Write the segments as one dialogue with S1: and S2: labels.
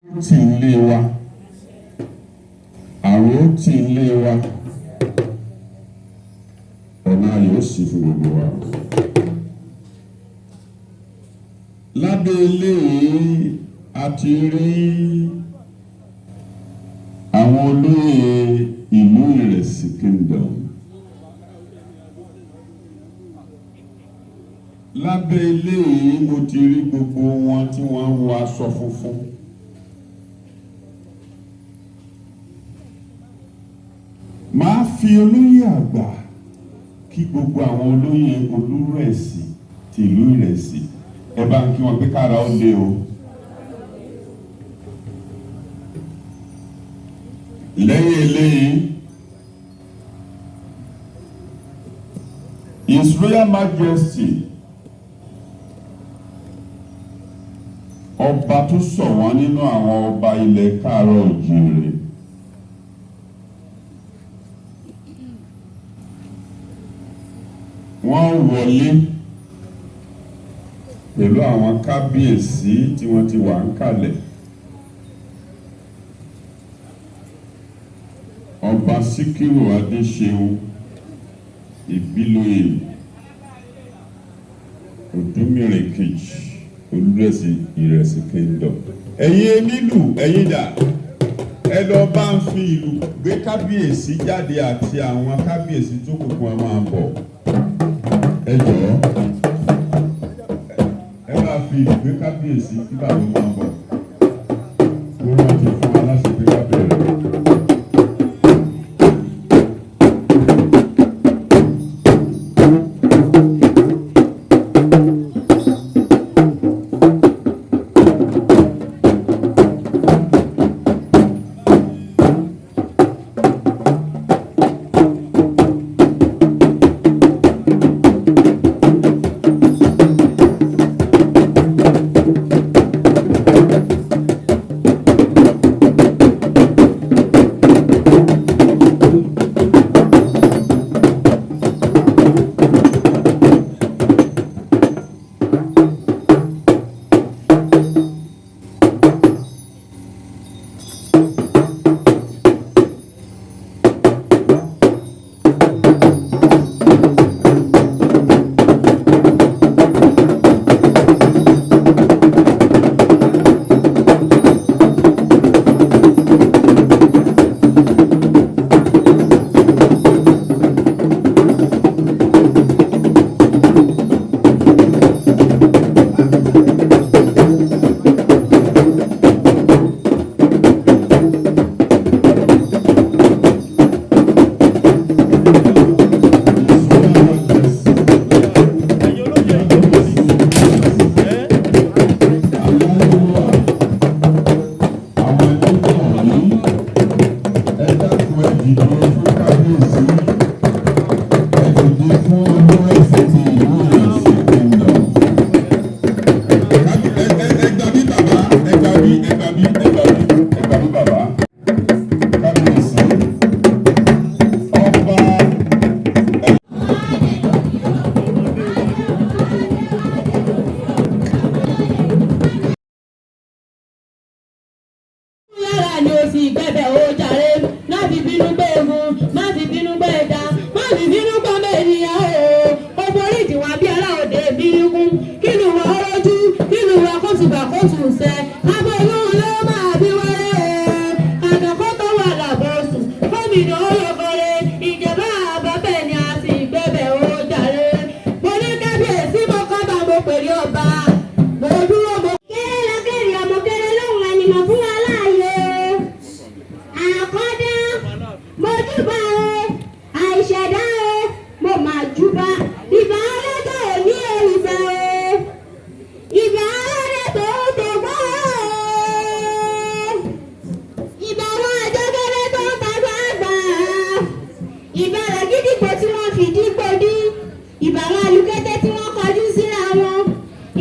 S1: Tí ilé wa, àrùn tí ilé wa, ọ̀nà yóò sì fún gbogbo wa. Lábẹ́ ilé yìí a ti rí àwọn olóyè ìlú Iresi Kingdom. Lábẹ́ ilé yìí mo ti rí gbogbo wọn tí wọ́n wọ aṣọ funfun. Máa fi olóyè àgbà kí gbogbo àwọn olóyè OLURESI ti ìlú Iresi. Ẹ bá ń kí wọn pé kára ó lé o. Lẹ́yìn eléyìí, His Royal Majesty ọba tó ṣọ̀ wọ́n nínú àwọn ọba ilẹ̀ Káàárọ̀ Oòjíire. Wọ́n wọlé pẹ̀lú àwọn kábíyèsí tí wọ́n ti wà ń kalẹ̀. Ọba Sikiru Adeseun Ibiloye Odumirin kejì OLURESI Iresi Kingdom. Ẹ̀yin nílù ẹ̀yin dà, ẹ lọ bá ń fi ìlú gbé kábíyèsí jáde àti àwọn kábíyèsí tó kù kún ẹ máa bọ̀. Ẹ jọ̀ọ́ ẹ bá fi ìlú gbé kábíyèsí kí bàbá máa bọ̀. Ó rántí fún aláṣẹ pé ká bẹ̀rẹ̀.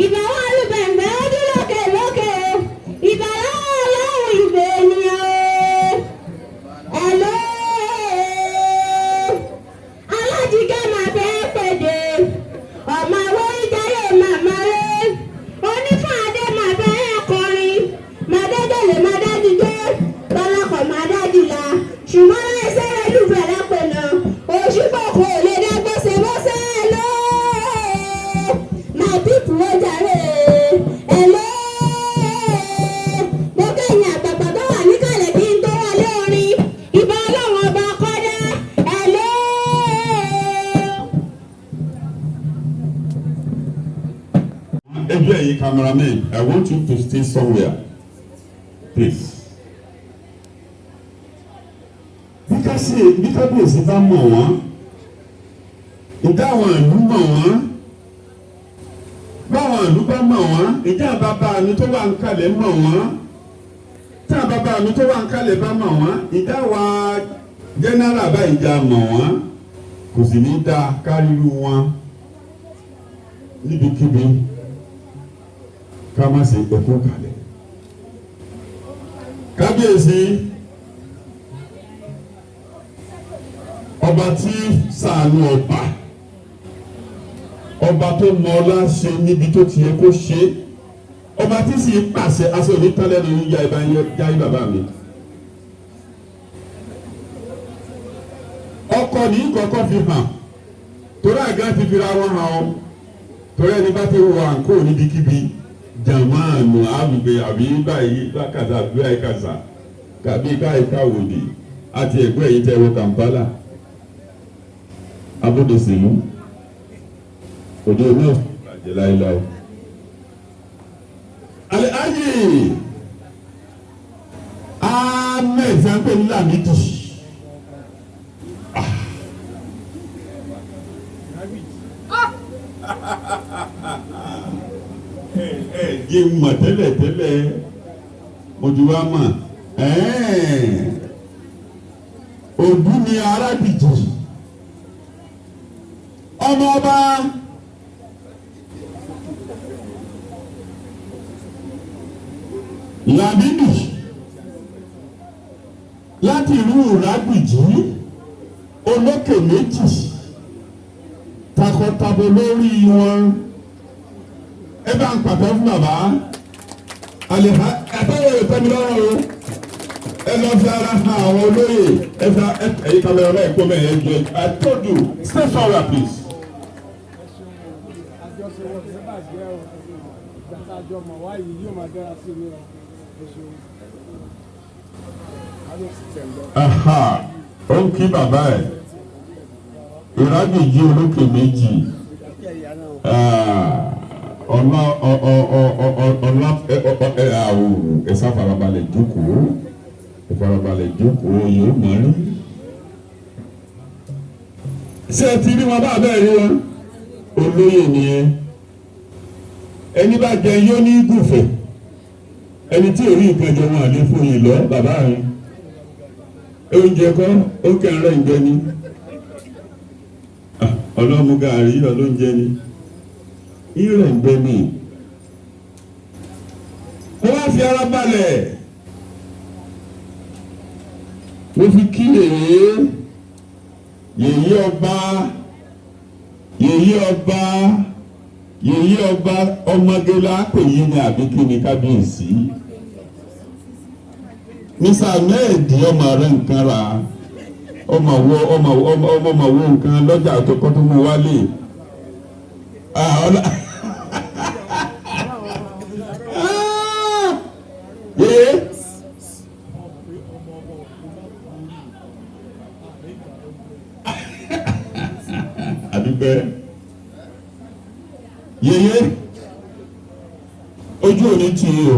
S2: Ìbà wọn olùbẹ̀ǹgbẹ̀ ojú lókè lókè, ìbà lọ́wọ́ Ọlọ́run ìgbè
S1: ẹ̀yin cameraman, I want you to stay somewhere, please. Bí kábíyèsí bá mọ̀ wọ́n, ìdá àwọn ìlú mọ̀ wọ́n, báwọn ìlú bá mọ̀ wọ́n, ìjà bàbá mi tó wà ń kalẹ̀ mọ̀ wọ́n, tí àbàbà mi tó wà ń kalẹ̀ bá mọ̀ wọ́n, ìjà wa jẹ́nẹ́rà bá ìjà mọ̀ wọ́n, kò sì ní dá káríru wọn níbikíbi ká má ṣe ẹ̀kọ́ kalẹ̀. Kábíyèsí ọba tí ṣàánú ọba tó mọ ọlá ṣe níbi tó ti yẹ kó ṣe, ọba tí sì pàṣẹ aṣọ onítọ́lẹ́nu yíya yáyí bàbá mi. Ọkọ ní kọ́kọ́ fi hàn torí àgbà ti fira wọn hàn ọ́ torí ẹni bá ti wọ àǹkó níbikíbi jàmáànù àbùgbé àbí báyìí lákàtà àbí àìkàtà tàbí káìkáwòdì àti ẹ̀gbẹ́ yìí tẹ́ wọ Kampala abódesèlú òde náà bàjẹ́ láéláé. Alhaji Ahmed sanpe ńlá méjì jẹ́ mọ̀ tẹ́lẹ̀ mo ti wá mọ̀ òdú ni arábìjì ọmọ ọba Làbídì láti ìlú Ìrágbìjí olókè méjì takọtabo lórí wọn. Ẹ bá ń pàtó fún bàbá Alhaja àtàwọn ìtọ́jú lọ́rọ̀ o. Ẹ lọ fi ara hàn àwọn olóyè ẹ fi ẹ̀yìn kámẹ́rà náà kó mẹ́rin jẹ. I told you, stay forward please. Ó ń kí bàbá ẹ̀ Ìrágbìjí olókè méjì ọlá ẹ̀sà farabalẹ̀ jókòó ìfarabalẹ̀ jókòó yóò mọ̀ rí. Ṣé ẹ ti rí wọn bá bẹ́ẹ̀ rí wọn? Olóyè nìyẹn. Ẹni bá jẹ yóò ní gùfẹ̀. Ẹni tí ò rí nǹkan jẹ wọn àlè fún yìí lọ bàbá rẹ̀. Oúnjẹ kọ́ ó kẹrẹ ìgbẹ ni. Ọlọ́mú gàrí ọlóúnjẹ ni. Ìrẹ̀ ìgbẹ ni. Wọ́n wá fi ara balẹ̀. Mo fi kí yèyé ọba ọmọgélá pè yí ni àbí kí ni kábíyèsí. Mr. Ahmed ọmọ rẹ̀ nǹkan ra ọmọ wo nǹkan lọ́jà tó kọ́ tó mú wálé. Adúpẹ́ yèyé ojú òní tì í o.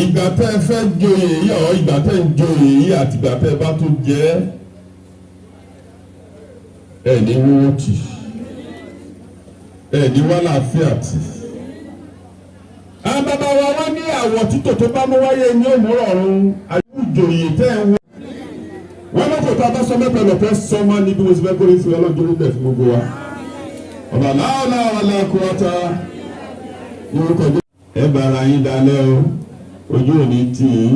S1: Ìgbà tẹ́ ẹ fẹ́ joyè yìí ọ̀ ìgbà tẹ́ ẹ ń joyè yìí àti ìgbà tẹ́ ẹ bá tún jẹ́ ẹ ní wọ́wọ́ tì ẹ ní wọ́n láàfíà tì. Àwọn bàbá wa wá ní àwọ̀ títò tó bá mú wáyé ní òmùrọ̀ ọ̀run àyùjòyè tẹ́ ẹ wọ́n lọ́kọ̀ tó a bá sọ mẹ́ta lọ́fẹ́ sọ́mọ́ níbi mo sì fẹ́ kórè sí ọlọ́jọ́ ló bẹ̀ fún gbogbo wa. Ọ̀bà láàlá aláàkúwátá ní orúkọ jẹ́ ẹ bára yín dalẹ́ o. Ojú òní tí ń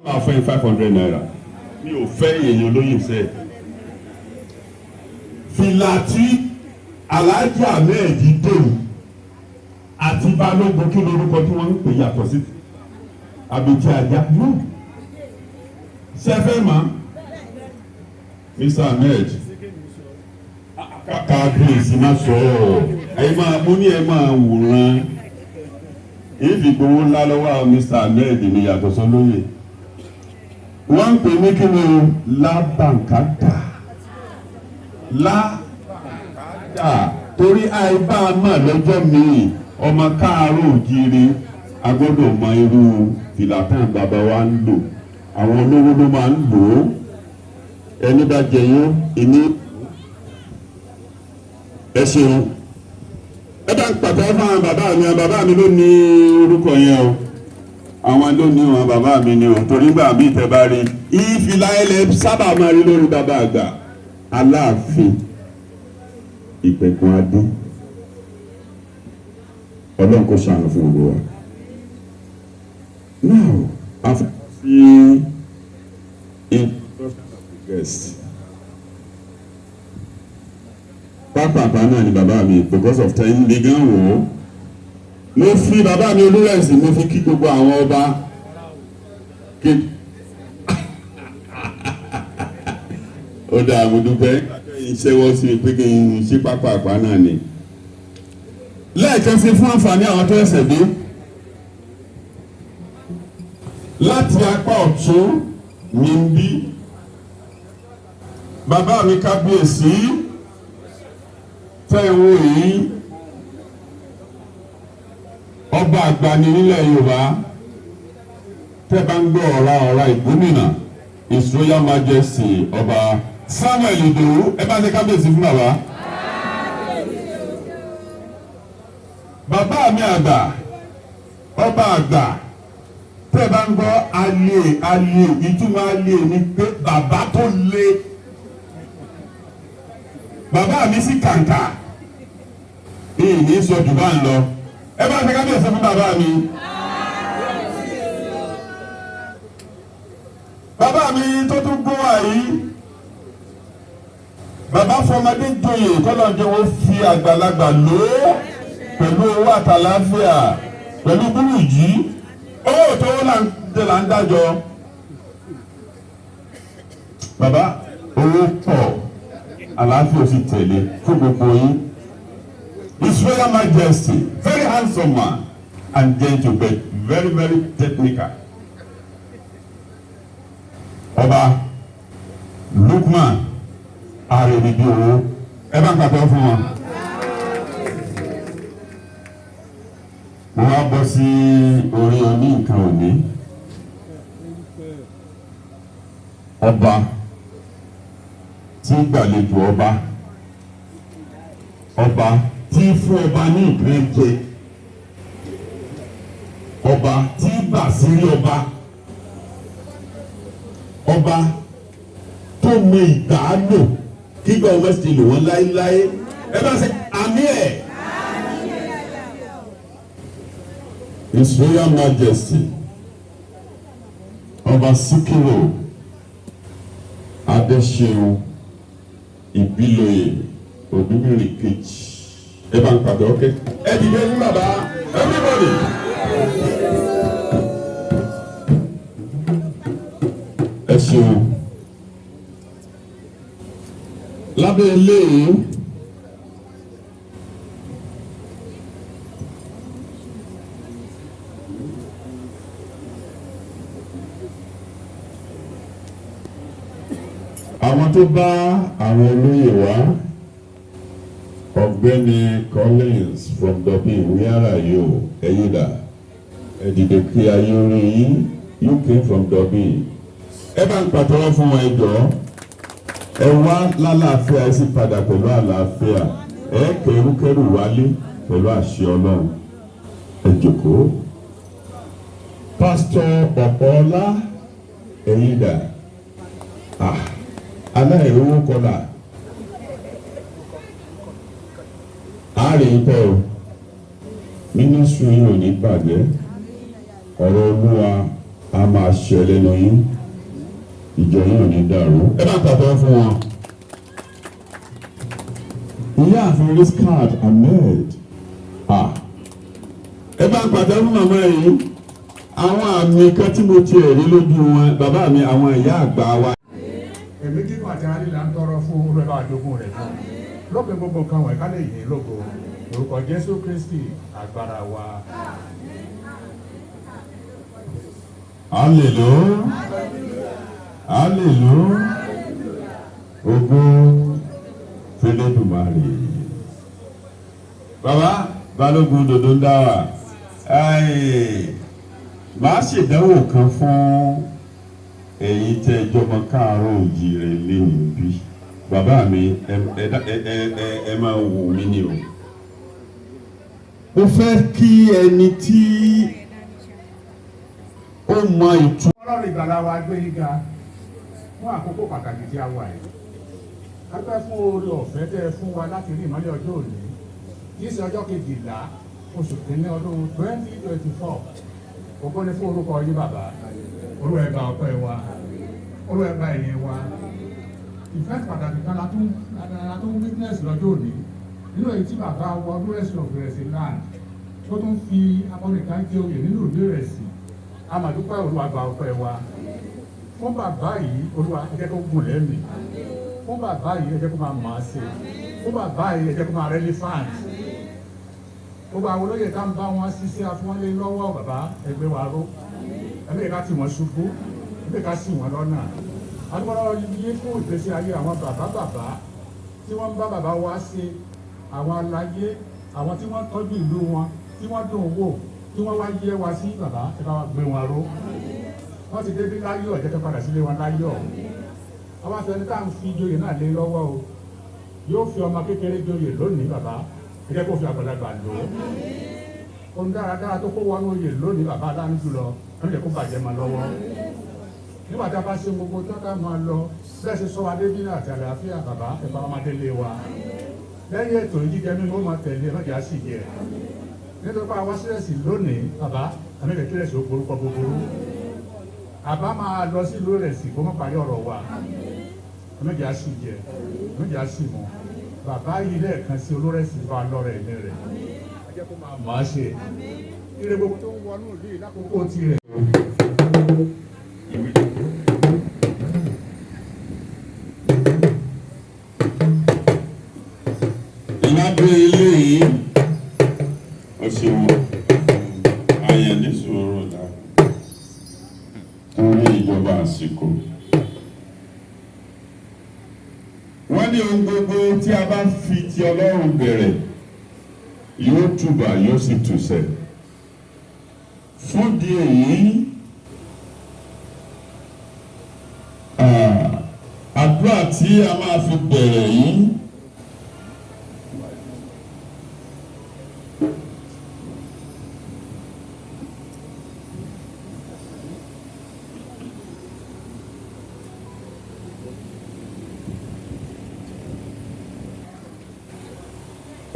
S1: máa fẹ́ 500 naira. Mi ò fẹ́ èèyàn lóyè fẹ́. Fìlà tí Alhaja Ahmed dèrò àti Balógun kí lorúkọ tí wọ́n ń pè yàtọ̀ sí abetí ajá. Sẹ́fẹ́ mọ́ Mr. Ahmed kábíyèsí má sọ ọ́ mo ní ẹ máa wòran. Ìfi gbowó ńlá lọ́wọ́ Mr. Ahmed ní yàtọ̀ sọ́lóyè. Wọ́n ń pè ní kí ni lábàǹkádà. torí àìbá mọ̀ lọ́jọ́ míì ọmọ káàárọ̀ òjíire a gbọ́dọ̀ mọ irú fìlà tán bàbá wa ń lò àwọn olówó ló máa ń lò ó ẹni bá jẹyún ìní ẹ ṣeun ẹ bá ń pàtó fún àwọn bàbá mi ló ní orúkọ yẹn o àwọn ló ní wọn bàbá mi ni o torí gbà bí tẹ bá rí ìfìlà ẹlẹ sábà máa rí lórí bàbá àgbà Aláàfin Ìpẹ̀kun Adé Ọlọ́run kò ṣàánú fún gbogbo wa. Now after the introduction of the guest pápápá náà ni bàbá mi because of time lè gan wò ó mo fi bàbá mi Olúrẹ̀sì mo fi kí gbogbo àwọn ọba kí ó dáa mo dúpẹ́ ìṣẹ́wọ́ sí mi pé kí n ṣe pápápá náà ni lẹ́ẹ̀kan sí fún àǹfààní àwọn tó ẹsẹ̀ dé láti apá ọ̀tún ní bí bàbá mi kábíyèsí tẹ́wọ́ yìí ọba àgbà ní nílẹ̀ Yorùbá tẹ́ bá ń gbọ́ ọ̀rá ìgbómìnà His Royal Majesty ọba Samuel Ìdòwú ẹ bá ṣe kábíyèsí fún bàbá. Bàbá mi àgbà ọba àgbà tẹ́ bá ń gbọ́ alẹ́ ìtumọ̀ alẹ́ ni pé bàbá tó lé bàbá mi sì kàǹkà ní sọ jù bá ń lọ ẹ bá ṣe kábíyèsí fún bàbá mi. Bàbá mi tó tún gbọ́ wà yìí bàbá fọmọdé joyè kọ́lọ́jọ́ ó fi àgbàlagbà lò ó pẹ̀lú owó àtàláfíà pẹ̀lú burújí owó tó là ń dájọ́ bàbá owó pọ̀ àlàáfíà sì tẹ̀lé fún gbogbo yín. His Royal Majesty very handsome man and gentle but very very technical. Ọba Lukman Arẹ̀bíbí owó ẹ bá ń kàtọ́ fún wọn. Mo wá bọ́ sí orí oní nǹkan òní. Ọba tí gbàlejò ọba tí fún ọba ní ìgbẹ́jẹ ọba tí gbà sírí ọba tó mọ ìgbà lò kígbà ọmọ sì lò wọ́n láéláé ẹ bá ṣe àmì ẹ̀. His Royal Majesty ọba Sikiru Adeseun Ibiloye Odumirin kejì ẹ bá ń pàdé ọkẹ ẹ dìde ní bàbá everybody. Ẹ ṣeun lábẹ́ eléyìí àwọn tó bá àwọn olóyè wá Ọ̀gbẹ́ni Collins from Dublin where are you ẹ̀yìdà ẹ̀dìdè kí ayé orí yín you came from Dublin ẹ bá ń pàtẹ́wọ́ fún wọn ẹjọ́ ẹ wá lálàáfíà ẹ sì padà pẹ̀lú àlàáfíà ẹ kẹrùkẹrù wálé pẹ̀lú àṣẹ Ọlọ́run ẹ jókòó. Pásítọ̀ Ọ̀pọ̀ọlá ẹ̀yìdà aláìrówó kọlà àárín pẹ́ o mínísírì yìí ò ní bàjẹ́ ọ̀rọ̀ Olúwa a máa ṣẹ lẹ́nu yín ìjọ yìí ò ní dàrú. ẹ bá tàbí fún wọn. ìyá àfin Riskat Ahmed ẹ bá pàtẹ́ fún màmá yìí àwọn àmì kan tí mo ti rí lójú wọn bàbá mi àwọn ìyá àgbà wa.
S2: èmi kíkọ́ àti àrílà ń tọrọ fún olùbẹ̀bà àjogún rẹ̀ fún lópin gbogbo kan wọ̀nyí ká lè yìn lógo orúkọ Jésù Kristi agbára wa.
S1: Hallelujah. Hallelujah. Ògo f'Ẹlẹ́dùmarè. bàbá balógun dòdò ń dá wà màá ṣèdánwò kan fún ẹ̀yin tẹ́ ìjọba káàárọ̀ oòjíire lẹ́nu bí bàbá mi ẹ máa wò mí ni o. mo fẹ́ kí ẹni tí ó mọ ìtú.
S2: ọlọ́run ìgbàlà wa gbé yín ga fún àkókò pàtàkì tí a wà yìí. a fẹ́ fún oore ọ̀fẹ́ tẹ́ ẹ fún wa láti rí ìmọ́lẹ̀ ọjọ́ òní kì í ṣe ọjọ́ 12 oṣù kìíní ọdún 2024. ògo ni fún orúkọ yín bàbá. Olúwa ẹ gba ọpẹ́ wa, Olúwa ẹ gba ìyìn wa. Ìfẹ́ pàtàkì kan la tún witness lọ́jọ́ òní nínú èyí tí bàbá wa OLURESI of Iresi land tó tún fi Akoni jẹ oyè nínú ìlú Iresi. A máa dúpẹ́ Olúwa gba ọpẹ́ wa. Fún bàbá yìí Olúwa ẹ jẹ́ kó gùn lẹ́mìí. Fún bàbá yìí ẹ jẹ́ kó máa mọ̀ ọ́ sí. Fún bàbá yìí ẹ jẹ́ kó máa relevant. Gbogbo àwọn olóyè tá ń bá wọn ṣiṣẹ́ afúnwọlé lọ́wọ́ bàbá ẹgbẹ́ wa ró. Ẹgbẹ́ ká tì wọ́n ṣubú, ẹgbẹ́ ká sì wọ́n lọ́nà. Adúgbò yìí fún ìgbésí ayé àwọn bàbá tí wọ́n ń bá bàbá wa ṣe, àwọn aláyé, àwọn tí wọ́n tọ́jú ìlú wọn, tí wọ́n dùn wò, tí wọ́n wá yẹ wa sí bàbá ẹ bá wa gbé wọn ró. Wọ́n ti débi láyọ̀ jẹ́ kó padà sílé wọn láyọ̀. Àwọn afẹ́ni tá à ń fi joyè náà lé lọ́wọ́ o. Yóò fi ọmọ kékeré joyè lónìí bàbá. Ẹ jẹ́ kó fi àgbàlagbà lò ó. Ohun dáradára tó kó wọnú oyè lónìí bàbá aláǹ jùlọ ẹ jẹ́ kó bàjẹ́ máa lọ́wọ́. Nígbà tí a bá ṣe gbogbo tó ká máa lọ bẹ́ẹ̀ ṣe sọ wa dé bínú àti àlàáfíà bàbá ẹ̀fọ́ ọmọdé lé wa. Lẹ́yìn ètò jíjẹ mímú máa tẹ̀lé lọ́jà sì jẹ. Nítorí pé àwọn sílẹ̀sì lónìí bàbá àmẹ́lẹ̀ kílẹ̀sì ó gborúkọ gbogbo. Àbá máa lọ sí OLURESI kó má parí ọ̀rọ̀ wa. Àmẹ́jà sì jẹ, àmẹ́jà sì mọ̀. Bàbá yìí lẹ́ẹ̀kan sí OLURESI bá lọ́rọ̀ ẹ̀mí rẹ̀. Ẹ jẹ́ kó máa mọ̀ ọ́ ṣe. Ire gbogbo tó ń wọnú ìlú yìí lákòókò tirẹ̀.
S1: Ìlábẹ́ ilé yìí ọ̀ṣẹ̀wọ̀n àyàn ní sòrò là torí ìjọba àsìkò. Wọ́n ní ohun gbogbo tí a bá fi ti Ọlọ́run bẹ̀rẹ̀ yóò túbà yóò sì túṣẹ. Fún di èyí àdúrà tí a máa fi bẹ̀rẹ̀ yìí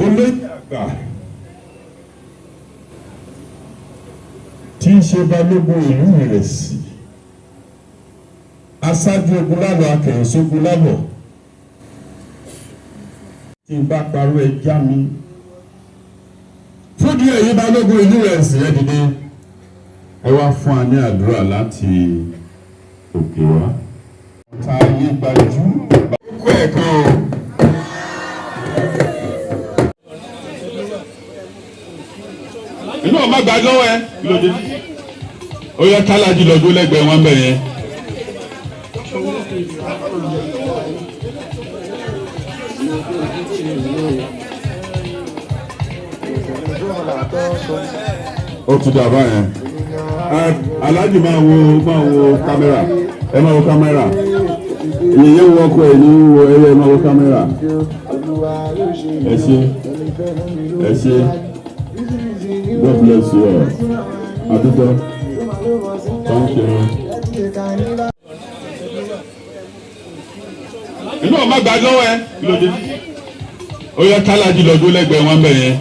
S1: olóyè àgbà tí ń ṣe balógun ìlú Iresi aṣáájú ogun lálọ́ akẹ̀yìnsógun lábọ̀ tí n bá parọ́ ẹja mi fún díẹ̀ yìí balógun ìlú Iresi ẹ dìde ẹ wá fún wa ní àdúrà láti òkè wá. ta ayé gbajú kó ẹ̀kan o. inú ọmọ gbà lọ́wọ́ ẹ lóde ó yẹ kálájì lọ́dún lẹ́gbẹ̀ẹ́ wọn bẹ̀ yẹn. ó ti dà báyẹn alájì máa wo kámẹ́rà ẹ máa wo kámẹ́rà ìyẹn wọ ọkọ ẹ ní wo ẹ máa wo kámẹ́rà ẹ ṣe. God bless you all. Adúgbò. Thank you. inú ọmọ gbà lọ́wọ́ ẹ lóde ó yẹ kálájì lọ́dún lẹ́gbẹ̀ẹ́ wọn bẹ̀ yẹn.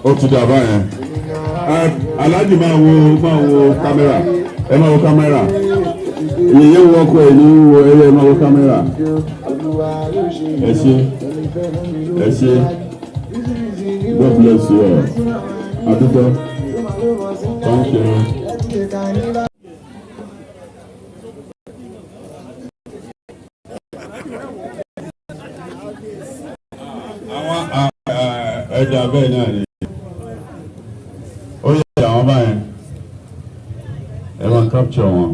S1: ó ti dà báyẹn alájì máa wo kámẹ́rà ẹ máa wo kámẹ́rà ìyẹn wọ ọkọ ẹ ní wo ẹ máa wo kámẹ́rà ẹ ṣe. God bless you all. Adúgbò. Thank you. àwọn ẹja bẹ́ẹ̀ náà ni ó yẹ àwọn báyẹn capture wọn.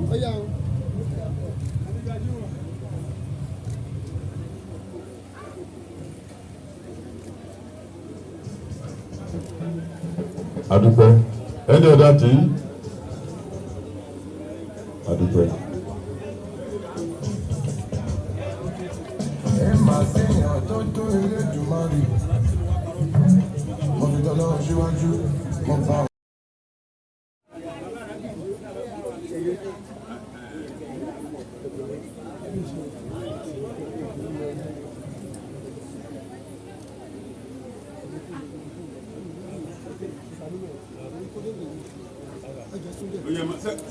S1: Adúpẹ́. Any other thing? Adúpẹ́.
S3: Ẹ máa sẹ́yìn tó tó Elédùmarè. Mo fi tọ́lọ́ síwájú, mo bá ọ.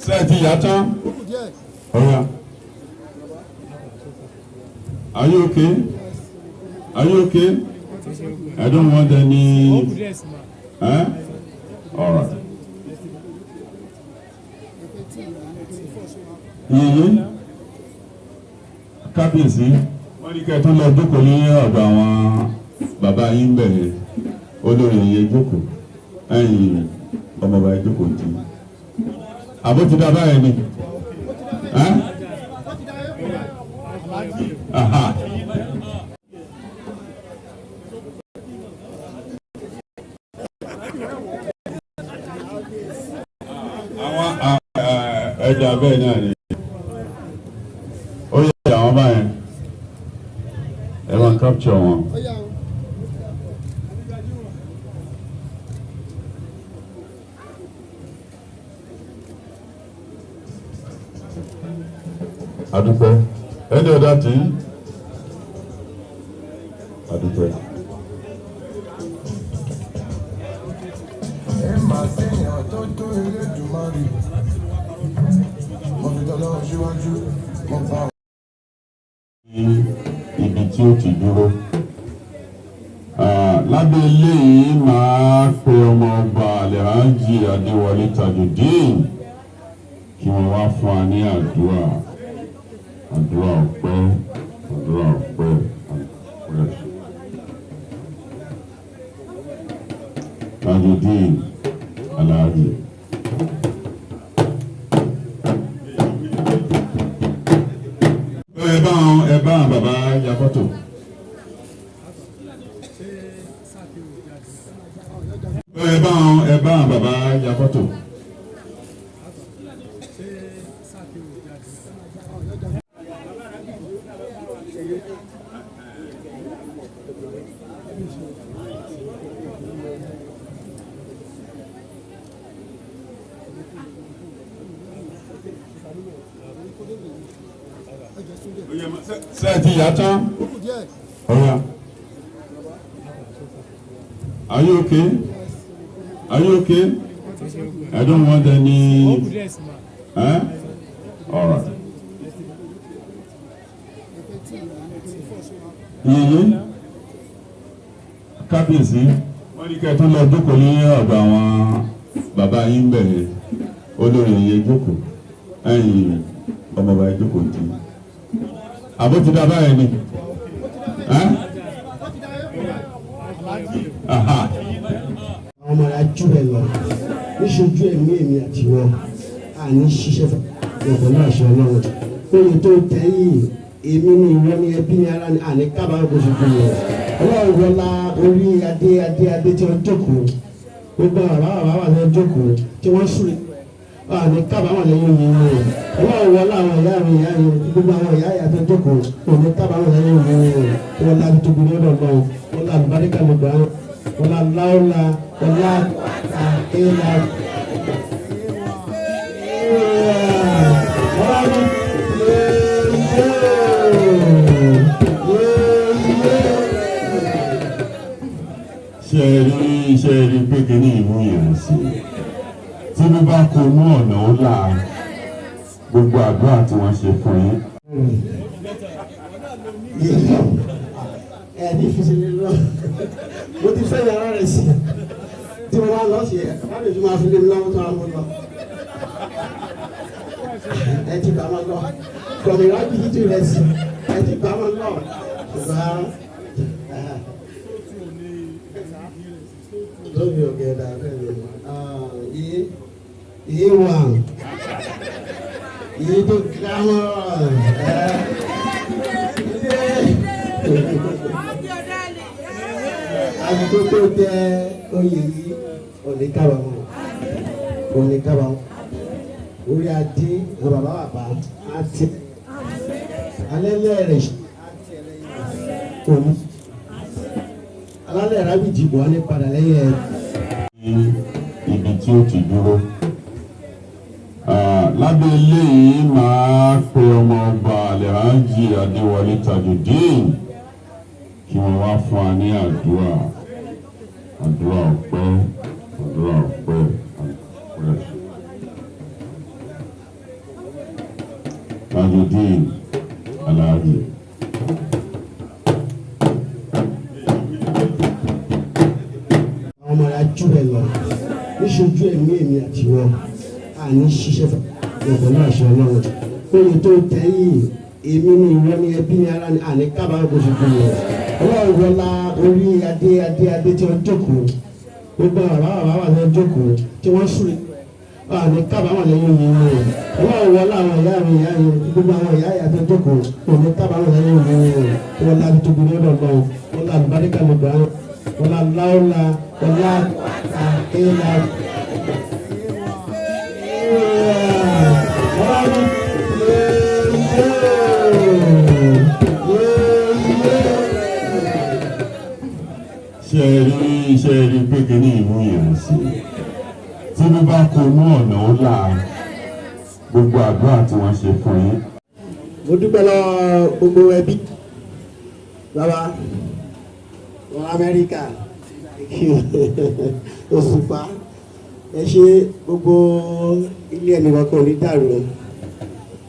S1: Sẹ́ẹ̀tì yá tán. Ọ̀ya. Are you okay? Are you okay? I don't want any. All right. Kábíyèsí, wọ́n ní kẹ́ ẹ tún lọ jókòó ní ọ̀dọ̀ àwọn bàbá yín bẹ̀rẹ̀ olórí ẹ̀yẹ jókòó ẹ̀yìn ọmọọba ẹ̀ jókòó tì í. Àbó ti dá báyìí ni. Àwọn ẹja bẹ́ẹ̀ náà ni. Ó yẹ àwọn báyìí. Ẹ máa capture wọn. Adúpẹ́. Any other thing? Adúpẹ́.
S3: Ẹ máa sẹ́yìn tó tó Elédùmarè. Mo fi tọ́lọ́ síwájú, mo bá ọ.
S1: Ibi tí ó ti dúró. Lábẹ́ eléyìí máa pe ọmọ ọba Alhaji Adéwọlé Tajudeen kí wọ́n wá fún wa ní àdúrà. Àdúrà ọpẹ́, àdúrà ọpẹ́, àdúrà. Tajudeen Alhaji. Ẹ bá àwọn bàbá ya fọ́tò. Ẹ bá àwọn bàbá ya fọ́tò. Sẹ́ẹ̀tì yá tán. Ọ̀ya. Are you okay? Are you okay? I don't want any. All right. Kábíyèsí, wọ́n ní kẹ́ ẹ tún lọ jókòó ní ọ̀dọ̀ àwọn bàbá yín bẹ̀rẹ̀ olórí ẹ̀yẹ jókòó ẹ̀yìn ọmọọba ẹ̀ jókòó tì í. Àbó ti dá báyìí ni.
S4: Àwọn ọmọ rẹ̀ ajú ẹ̀ lọ níṣojú ẹ̀mí èmi àti wọn àní ṣiṣẹ́ ìyọ̀bọ̀ náà ṣe ọlọ́run oyè tó tẹ̀yìn èmi ní ìwọ ní ẹbí ní ara ní àní kábàárọ̀ bó ṣe fún mi ọlọ́run wọlá orí adé tí wọ́n jókòó gbogbo bàbá wà lọ́wọ́ jókòó tí wọ́n súre àní kábàárọ̀ lẹ́yìn yìí ni ọlọ́run wọlá àwọn ìyá mi gbogbo àwọn ìyá tó jókòó òní kábàárọ̀ lẹ́yìn yìí ni wọ́n láti tóbi lọ́dọ̀ lọ́wọ́ wọ́n lá àlùbáríkà lọ́dọ̀ àwọn wọ́n lá láwọ́lá wọ́n lá àkéèlà.
S1: Ṣé ẹ rí pé kí ní ìwú yẹn sí tí bí bá kó mú ọ̀nà ó là gbogbo àdúrà tí wọ́n ṣe fún yín.
S4: Ẹ̀ẹ́dì fi ṣe lè lọ mo ti fẹ́ yàrá rẹ̀ sí tí mo bá lọ sí ẹ̀ bá lè tún máa fi lé mi lọ́wọ́ tó àwọn ọmọ lọ. Ẹ ti bá wọn lọ kọ̀mí rábì yìí ti rẹ̀ sí ẹ ti bá wọn lọ ṣùgbọ́n lórí ọ̀gẹ̀dà rẹ̀ iye wà èyí tó gírámọ̀ àbíkó tó tẹ oyè yìí oníkàbàmọ́ orí adé àwọn bàbá àti alẹ́lẹ́ rẹ̀ òní alálẹ̀ rábìjì bọ̀ ní padà lẹ́yìn ẹ̀.
S1: Ibi tí ó ti dúró lábẹ́ eléyìí máa pe ọmọ ọba Alhaji Adéwọlé Tajudeen kí wọ́n wá fún wa ní àdúrà ọpẹ́. Tajudeen Alhaji.
S4: Ọmọ rẹ̀ ajú ẹ̀ lọ níṣojú ẹ̀mí èmi àti wọn àní ṣiṣẹ́ pẹ̀lú àṣẹ ọlọ́run oyè tó tẹ̀ yìí èmi ní ìwọ ní ẹbí ní ara ní àní kábàárọ̀ kò ṣe fún mi ọlọ́run wọlá orí adé tí wọ́n jókòó gbogbo bàbá wà ní jókòó tí wọ́n súre àní kábàárọ̀ lẹ́yìn yìí ọlọ́run wọlá àwọn ìyá mi gbogbo àwọn ìyá tó jókòó òní kábàárọ̀ lẹ́yìn yìí wọ́n láti tóbi lọ́dọ̀ lọ wọ́n láti bá dẹ́ka lọ́dọ̀ àwọn wọ́n láwọ́lá wọ́n láti àkéèlà.
S1: Ṣé rí pé kí ní ìmú ìrìn sí tí bí bá kó mú ọ̀nà ó là gbogbo àdúrà tí wọ́n ṣe fún yín.
S4: Mo dúpẹ́ lọ gbogbo ẹbí bàbá wọn Amẹ́ríkà Òṣùpá ẹ ṣe gbogbo ilé ẹnìkan kan ní dàrú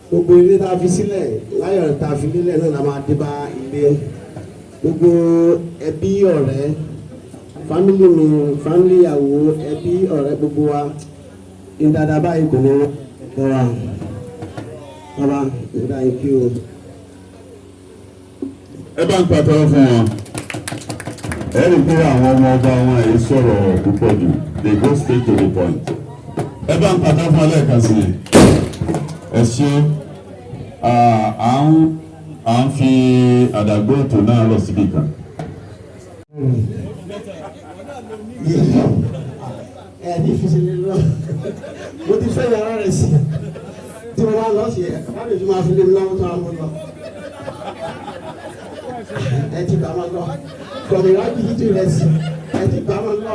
S4: gbogbo ilé tá a fi sílẹ̀ láyọ̀ tá a fi lílẹ̀ náà la máa dé bá ilé gbogbo ẹbí ọ̀rẹ́ fámìlì mi fámìlì ìyàwó ẹbí ọ̀rẹ́ gbogbo wa ní dáadáa báyìí kò ní wọ́n wa bàbá nígbà yìí kí o.
S1: Ẹ bá ń pàtẹ́wọ́ fún wọn ẹ rí i pé àwọn ọmọ ọba wọn yìí sọ̀rọ̀ púpọ̀ jù they go straight to the point. Ẹ bá ń pàtẹ́wọ́ fún ọlẹ́ẹ̀kan sí i ẹ ṣe à ń fi àdàgbò ètò náà lọ síbi kan.
S4: Ní ìfisílẹ̀ lọ mo ti fẹ́ yàrá rẹ̀ sí tí mo bá lọ sí ẹ̀ láti tún máa fi lé mi lọ́wọ́ tó àwọn lọ. Ẹ ti bá wọn lọ kọ̀ọ̀mù ìwádìí yìí ti rẹ̀ sí ẹ ti bá wọn lọ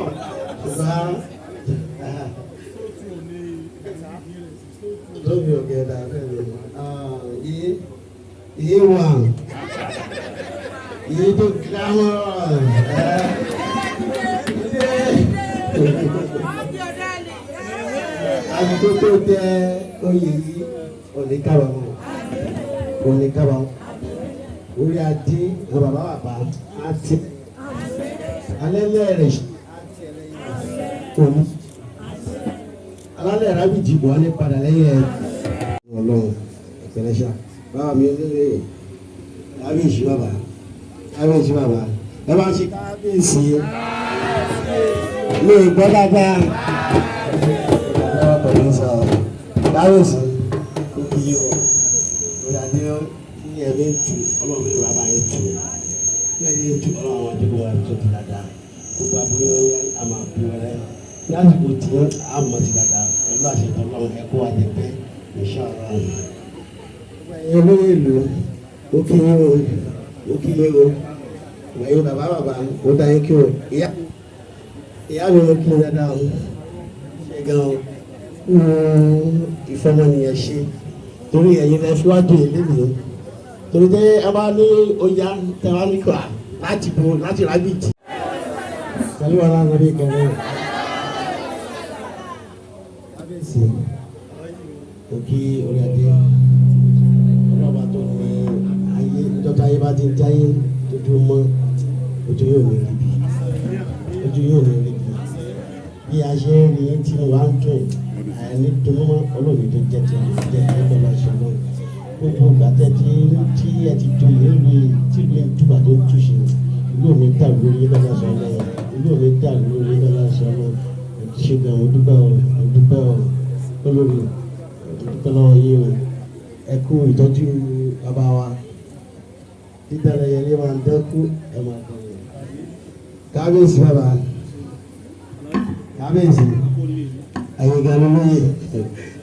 S4: ṣùgbọ́n lóbi ọ̀gẹ̀dà rẹ̀ iye wà iye tó gírámọ̀ àbíkó tó tẹ oyè yìí oníkàbàmọ́ orí adé àwọn bàbá àti alẹ́lẹ́ rẹ̀ òní alálẹ̀ rábìjì bọ̀ ní padà lẹ́yìn ẹ̀ ọlọ́run ìpẹ̀lẹ́sà báwa mi lóore kábíyèsí bàbá ẹ bá ń ṣe kábíyèsí ní ìgbọ́ dáadáa pẹ̀lú sọ kábíyèsí iye o ìdádé ní ẹ̀mí tù ọlọ́run ìwà bá yẹn tù lẹ́yìn tù ọlọ́run àdúgbò wa tó ti dáadáa gbogbo àbúrò àmà àbúrò rẹ lásìkò tí àmọ̀ ti dáadáa pẹ̀lú àṣetọ̀ ọlọ́run ẹ̀kọ́ àdẹ̀pẹ́ ìṣàrọ̀ olóyè ìlú ó kí yín o ìwẹ̀yìn bàbá ó dá yín kí o ìyá mi ló kí n dáadáa o ṣe gan o ìfọmọnìyàn ṣe torí ẹ̀yin lẹ síwájú ìlébi torí tẹ ẹ bá ní ọjà tẹ wá ní kọ́ láti bo láti rábìtì pẹ̀lú ọ̀la nàbí kẹrẹ kábíyèsí òkè orí adé ọlọ́ba tó ní ayé ìjọba ayé bá ti ń jáyé tójú mọ́ ojú yóò ní rí bí a ṣe ń rí tí mo wá ń dùn àìní dunmọ́ olóòní tó jẹ́ tí wọ́n jẹ́ ẹgbẹ́ lọ ṣe náà gbogbo gbàtẹ́ tí ẹ ti dùn nílùú tí ìlú ìtúbà tó ń túṣe ìlú mi dà lórí lọ́la sọ náà ìlú mi dà lórí lọ́la sọ náà ṣe gan olórí lọ́wọ́ yìí o ẹ kú ìtọ́jú bàbá wa dídára yẹlé máa ń dẹ́kú ẹ máa kọ́ ẹ. kábíyèsí bàbá kábíyèsí ẹ̀yin gan ló lóye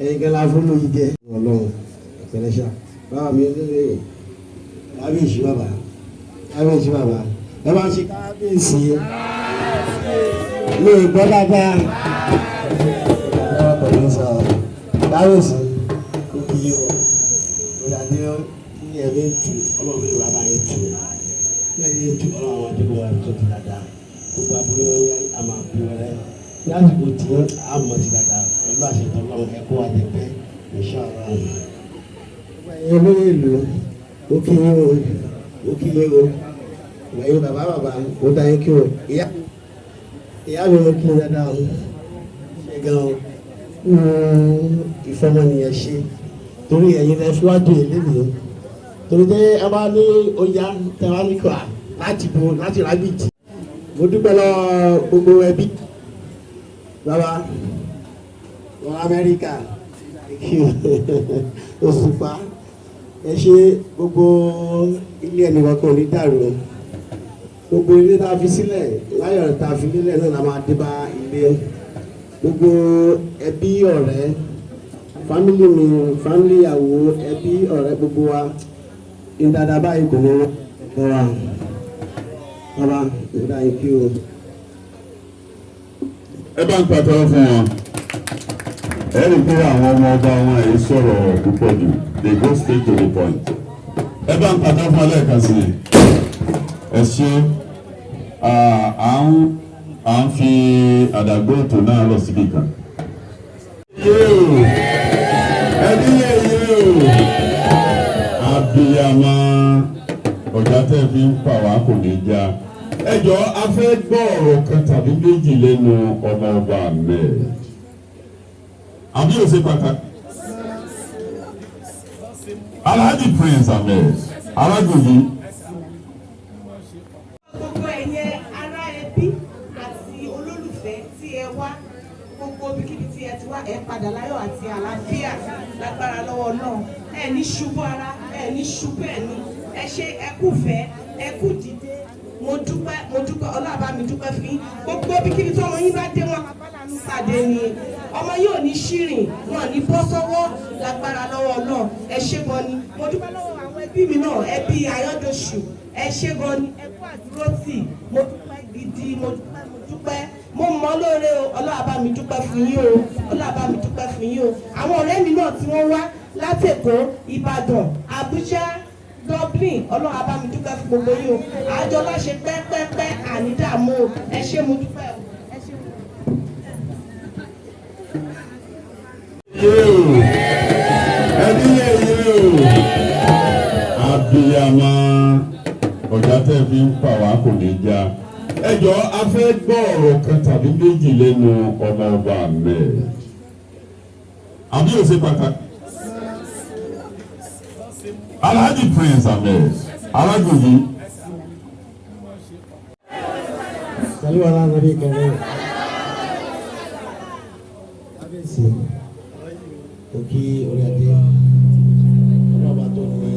S4: ẹ̀yin gan la fún lóye jẹ́ ọlọ́run ìpẹ̀lẹ́sà bàbá mi lóye kábíyèsí bàbá kábíyèsí bàbá ẹ máa ṣe kábíyèsí ní ìgbọ́ dáadáa kábíyèsí iye o ìdádé ní ẹ̀mí tu ọlọ́run ìwà bá yẹn tu lẹ́yìn tu ọlọ́run àdúgbò wa tó ti dáadáa gbogbo abúlé àmà àbúrò rẹ lásìkò tí a mọ̀ sí dáadáa pẹ̀lú àṣetọ̀ ọlọ́run ẹ̀kọ́ wa tẹ̀pẹ́ ìṣàlọ́ àná. ẹ̀yin olóyè ìlú ó kí yín o ó kí yín o ẹ̀yin bàbá ó dá yín kí o ìyá mi ló kí yín dáadáa o ṣe gan-an ìfọmọnìyàn ṣe torí ẹ̀yin lẹ síwájú ìlérí torí tẹ ẹ bá ní ọjà tẹ wá ní kọ́ láti bo láti rábìtì mo dúpẹ́ lọ gbogbo ẹbí bàbá wọn Amẹ́ríkà òṣùpá ẹ ṣe gbogbo ilé ẹnìkan kan ní dàrú gbogbo ilé tá a fi sílẹ̀ láyọ̀ tá a fi lílẹ̀ náà la máa dé bá ilé gbogbo ẹbí ọ̀rẹ́ fámìlì mi fámìlì ìyàwó ẹbí ọ̀rẹ́ gbogbo wa ní dáadáa báyìí kò ní wọ́n wa bàbá nígbà yìí kí o.
S1: ẹ bá ń pàtẹ́wọ́ fún wọn ẹ rí i pé àwọn ọmọ ọba wọn èyí sọ̀rọ̀ púpọ̀ jù they go straight to the point ẹ bá ń pàtẹ́wọ́ fún ọlẹ́ẹ̀kan sí i ẹ ṣe à ń fi àdàgbò ètò náà lọ síbi kan. ẹbí yeye o abiyamọ ọjà tẹ́ fi ń pa wá kò ní já ẹ jọ a fẹ́ gbọ́ ọ̀rọ̀ kan tàbí méjì lẹ́nu ọmọ ọba Ahmed àbí ó ṣe pàtàkì Alhaji Prince Ahmed alágbèjì.
S5: gbogbo ẹ̀yẹ ará ẹbí àti olólùfẹ́ tí ẹ wá gbogbo ibikíbi tí ẹ ti wá ẹ padà láyọ̀ àti àlàáfíà lágbára lọ́wọ́ náà ẹ ní ṣubú ara ẹ ní ṣubú ẹ̀mí ẹ ṣe ẹ kú fẹ́ ẹ kú dìde mo dúpẹ́ ọlọ́àbá mi dúpẹ́ fún yín gbogbo ibikíbi tí ọmọ yín bá dé wọn abálànú pàdé ni ọmọ yín ò ní ṣìrìn wọn ní bọ́ sọ́wọ́ lágbára lọ́wọ́ náà ẹ ṣé gan ni mo dúpẹ́ lọ́wọ́ àwọn ẹbí mi náà ẹbí Ayọ́dọ̀ṣù ẹ ṣé gan ni ẹ kú àdúrótì mo dúpẹ́ gidi mo dúpẹ́ mo mọ lóore o ọlọ́àbá mi dúpẹ́ fún yín o ọlọ́àbá mi dúpẹ́ fún yín o àwọn ọ̀rẹ́ mi náà tí wọ́n wá láti Èkó Ìbàdàn Àbújá Dublin ọlọ́àbá mi dúpẹ́ fún gbogbo yín o àjọ láṣẹ pẹ́pẹ́pẹ́ ànídààmú o ẹ ṣé mo dúpẹ́ o ẹ ṣé mo
S1: ẹbí yeye o abiyamọ ọjà tẹ́ fi ń pa wá kò ní já ẹ jọ a fẹ́ gbọ́ ọ̀rọ̀ kan tàbí méjì lẹ́nu ọmọ ọba Ahmed àbí ó ṣe pàtàkì Alhaji Prince Ahmed alágbèjì.
S4: saliwa la nabi kẹrẹ kábíyèsí òkè oríadé ọlọ́ba tó ní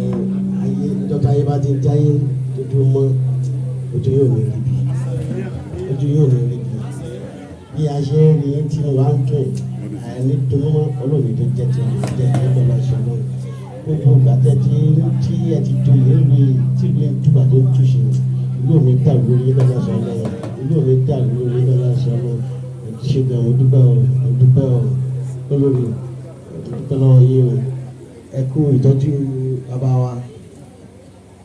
S4: ayé níjọ́ta ayé bá ti ń jáyé tójú mọ́ ojú yóò ní ríbi ojú yóò ní ríbi bí a ṣe ń rí tí mo wá ń dùn àìní dunmọ́ olóògbé tó jẹ́ ti àwọn jẹ́ ẹgbẹ́ lọ ṣe náà gbogbo gbàtẹ́ tí ẹ ti do ìlú tí ìlú ìtúbà tó túṣe ìlú mi dàrú lórí lọ́wọ́ sọ náà ìlú mi dàrú lórí lọ́wọ́ sọ náà ṣe gan mo dúpẹ́ olórí dúpẹ́ lọ́wọ́ yín o ẹ kú ìtọ́jú bàbá wa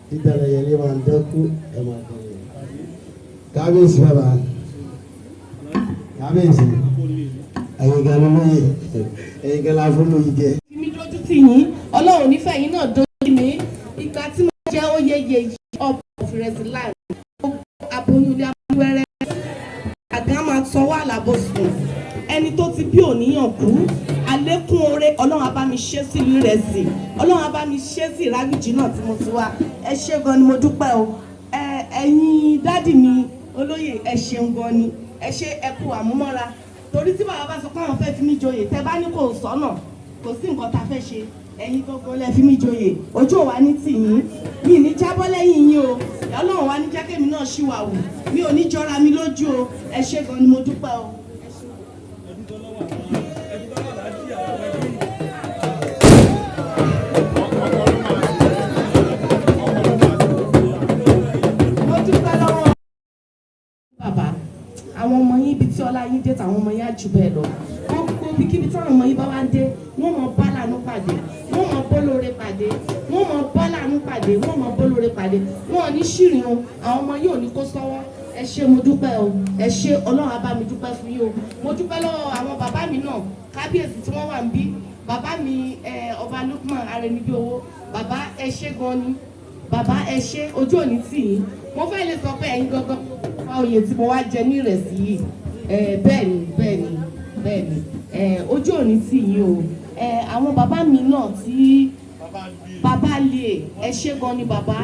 S4: dídára yẹlé máa ń dẹ́kú ẹ máa kọ́ ẹ. kábíyèsí bàbá kábíyèsí ẹ̀yin gan ló lóye ẹ̀yin gan la fún lóye jẹ.
S5: mi dójú tì yín Ọlọ́run nífẹ̀ẹ́ yín náà dójú mi ìgbà tí mo jẹ́ oyeye ọ̀pọ̀ Ìrẹsì láàrin gbogbo aboyún ilé abúwẹ́rẹ́ àgá máa sanwó àlàbòsùn ẹni tó ti bí òníyàn kú àlékún oore Ọlọ́run á bá mi ṣe sí Ìrẹsì Ọlọ́run á bá mi ṣe sí Ìrágbìjí náà tí mo ti wá ẹ ṣé gan ni mo dúpẹ́ o ẹ̀yin dádì mi olóyè ẹ ṣeun gan ni ẹ ṣé ẹ kú àmúmọ́ra torí tí bàbá bá sọ pé àwọn fẹ́ fi mí joyè tẹ́ bá ní kò sọ́nà kò sí nǹkan tá a fẹ́ ṣe ẹ̀yin gangan lẹ fi mí joyè ojú ò wá ní tì yín mi ní jábọ́ lẹ́yìn yín o Ọlọ́run wá ní jẹ́ kémi náà ṣìwà wù mi ò ní jọra mi lójú o ẹ ṣé gan ni mo dúpẹ́ o. mo dúpẹ́ lọ́wọ́ bàbá àwọn ọmọ yín ibi tí ọlá yín dé tàwọn ọmọ yín á jù bẹ́ẹ̀ lọ gbogbo ibikíbi táwọn ọmọ yín bá wá ń dé wọ́n mọ bá lànà pàdé wọ́n mọ bólóore pàdé wọ́n mọ bá lànà pàdé wọ́n mọ bólóore pàdé wọn ò ní ṣìrìn o àwọn ọmọ yín ò ní kó sọ́wọ́ ẹ ṣé mo dúpẹ́ o ẹ ṣé Ọlọ́run á bá mi dúpẹ́ fún yín o mo dúpẹ́ lọ́wọ́ àwọn bàbá mi náà kábíyèsí tí wọ́n wà ń bí bàbá mi ọba Lukman Arẹnibíowó bàbá ẹ ṣé gan ni bàbá ẹ ṣé ojú òní tì yín mo fẹ́ lè sọ pé ẹ̀yin gangan fa oyè tí mo wá jẹ ní Ìrẹsì yìí bẹ́ẹ̀ ni ojú òní tì yín o àwọn bàbá mi náà tí bàbá lè ẹ ṣé gan ni bàbá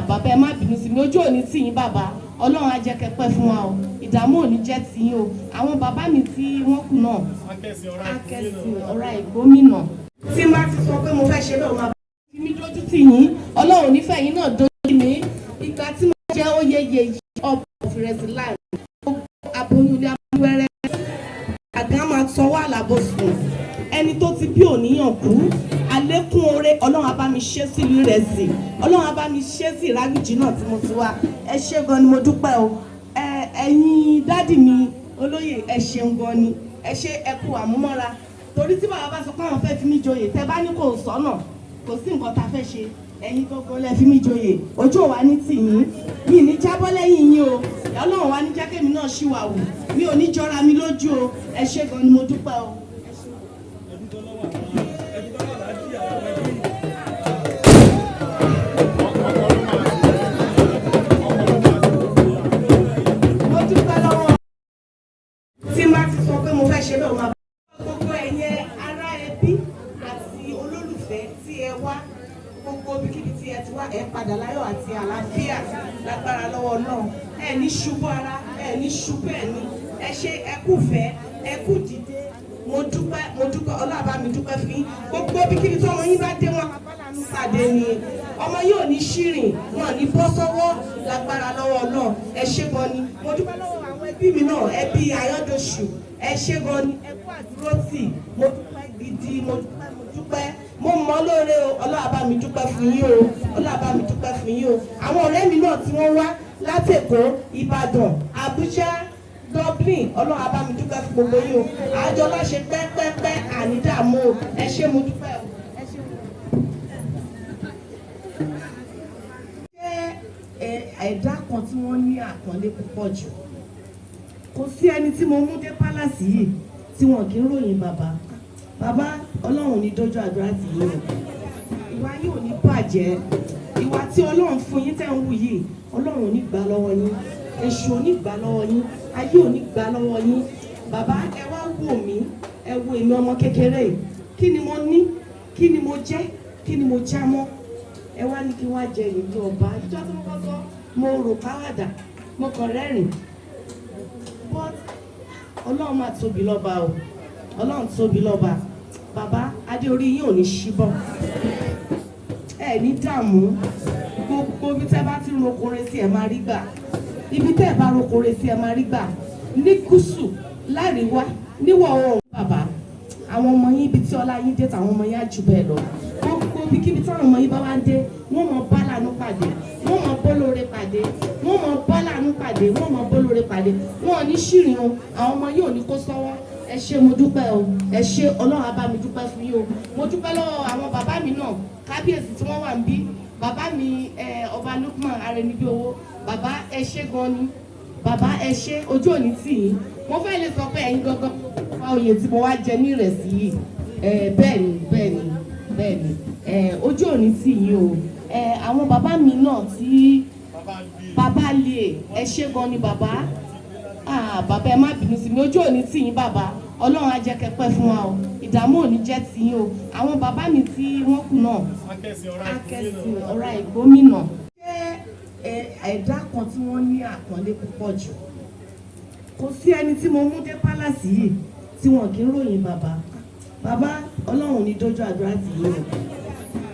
S5: bàbá ẹ má bínú sí mi ojú òní tì yín bàbá Ọlọ́run á jẹ́ kẹ́ pẹ́ fún wa o ìdààmú òní jẹ́ tì yín o àwọn bàbá mi tí wọ́n kù náà akẹ́sìn ọ̀rá ìgbómìnà tí má ti sọ pé mo fẹ́ ṣe bẹ́ẹ̀ máa fi mí dójú tì yín Ọlọ́run nífẹ̀ẹ́ yín náà dójú mi ìgbà tí mo jẹ́ oyeye ọ̀pọ̀ Ìrẹsì láàrin aboyún ní abúwẹ́rẹ́ àgá máa sanwó àlàbòsùn ẹni tó ti bí òníyàn kú àlékún oore Ọlọ́run á bá mi ṣe sílùú Ìrẹsì Ọlọ́run á bá mi ṣe sí ìrágbìjì náà tí mo ti wá ẹ ṣé gan ni mo dúpẹ́ o ẹ̀yin dádì mi olóyè ẹ ṣeun gan ni ẹ ṣé ẹ kú àmúmọ́ra torí tí bàbá bá sọ pé àwọn fẹ́ fi mí joyè tẹ bá ní kò sọ́nà kò sí nǹkan tá a fẹ́ ṣe ẹ̀yin gangan lẹ fi mí joyè ojú ò wá ní tì yín mi ní jábọ́ lẹ́yìn yín o Ọlọ́run wá ní jẹ́ kémi náà ṣìwà wù mi ò ní jọra mi lójú o ẹ ṣé gan ni mo dúpẹ́ o. mo dúpẹ́ lọ́wọ́ tí má ti sọ pé mo fẹ́ ṣe bẹ́ẹ̀ máa bá gbogbo ẹ̀yin ará ẹbí àti olólùfẹ́ tí ẹ wá gbogbo ibikíbi tí ẹ ti wá ẹ padà láyọ̀ àti àlàáfíà lágbára lọ́wọ́ náà ẹ ní ṣubú ara ẹ ní ṣubú ẹ̀mí ẹ ṣé ẹ kú fẹ́ ẹ kú dìde mo dúpẹ́ Ọlọ́run bá mi dúpẹ́ fún yín gbogbo ibikíbi tí ọmọ yín bá dé wọn abálànú pàdé ni ọmọ yóò ní ṣìrìn wọn ní bọ́ sọ́wọ́ lágbára lọ́wọ́ náà ẹ ṣé gan ni mo dúpẹ́ lọ́wọ́ àwọn ẹbí mi náà ẹbí Ayọ́dọ̀ṣù ẹ ṣé gan ni ẹ kú àdúrótì mo dúpẹ́ gidi mo dúpẹ́ mo mọ lóore o Ọlọ́run bá mi dúpẹ́ fún yín o Ọlọ́run bá mi dúpẹ́ fún yín o àwọn ọ̀rẹ́ mi náà tí wọ́n wá láti Èkó Ìbàdàn Àbújá Dublin Ọlọ́run bá mi dúpẹ́ fún gbogbo yín o àjọ láṣẹ pẹ́pẹ́pẹ́ ànídààmú o ẹ ṣé mo dúpẹ́ o ẹ ṣé mo ẹ̀dá kan tí wọ́n ní àpọ́nlé púpọ̀ jù kò sí ẹni tí mo mú dé pálásì yìí tí wọn kì í ròyìn bàbá Ọlọ́run ní dójú àdúrà tì yín o ìwà yìí ò ní bàjẹ́ ìwà tí Ọlọ́run fún yín tẹ́ ń wù yìí Ọlọ́run ò ní gbà lọ́wọ́ yín èṣù ò ní gbà lọ́wọ́ yín ayé ò ní gbà lọ́wọ́ yín bàbá ẹ wá wò mí ẹ wo èmi ọmọ kékeré yìí kí ni mo ní kí ni mo jẹ́ kí ni mo já mọ́ ẹ wá ní kí wá jẹ ìlú ọba ìjọ tó kọ́ sọ mo rò káwàdà mo kàn rẹ́rìn but Ọlọ́run máa tóbi lọ́ba o Ọlọ́run tóbi lọ́ba bàbá adé orí yín ò ní ṣíbọ̀ ẹ ní dààmú gbogbo ibi tẹ́ bá ti rokore sí ẹ máa rí gbà ibi tẹ́ ẹ bá rokore sí ẹ máa rí gbà ní gúúsù láríwá níwọ̀ oòrùn bàbá àwọn ọmọ yín ibi tí ọlá yín dé tàwọn ọmọ yín á jù bẹ́ẹ̀ lọ gbogbo ibikíbi táwọn ọmọ yín bá wá ń dé wọ́n mọ bá lànà pàdé wọ́n mọ bólóore pàdé wọ́n mọ bá lànà pàdé wọ́n mọ bólóore pàdé wọn ò ní ṣìrìn o àwọn ọmọ yín ò ní kó sọ́wọ́ ẹ ṣé mo dúpẹ́ o ẹ ṣé Ọlọ́run á bá mi dúpẹ́ fún yín o mo dúpẹ́ lọ́wọ́ àwọn bàbá mi náà kábíyèsí tí wọ́n wà ń bí bàbá mi ọba Lukman Arẹnibíowó bàbá ẹ ṣé gan ni bàbá ẹ ṣé ojú òní tì yín mo fẹ́ lè sọ pé ẹ̀yin gangan fa oyè tí mo wá jẹ ní Ìrẹsì yìí bẹ́ẹ̀ ni ojú òní tì yín o àwọn bàbá mi náà tí bàbá lè ẹ ṣé gan ni bàbá bàbá ẹ má bínú sí mi ojú òní tì yín bàbá Ọlọ́run á jẹ́ kẹ́ pẹ́ fún wa o ìdààmú òní jẹ́ tì yín o àwọn bàbá mi tí wọ́n kù náà akẹ́sìn ọ̀rá ìgbómìnà ẹ̀dá kan tí wọ́n ní àpọ́nlé púpọ̀ jù kò sí ẹni tí mo mú dé pálásì yìí tí wọn kì í ròyìn bàbá Ọlọ́run ní dójú àdúrà tì yín o.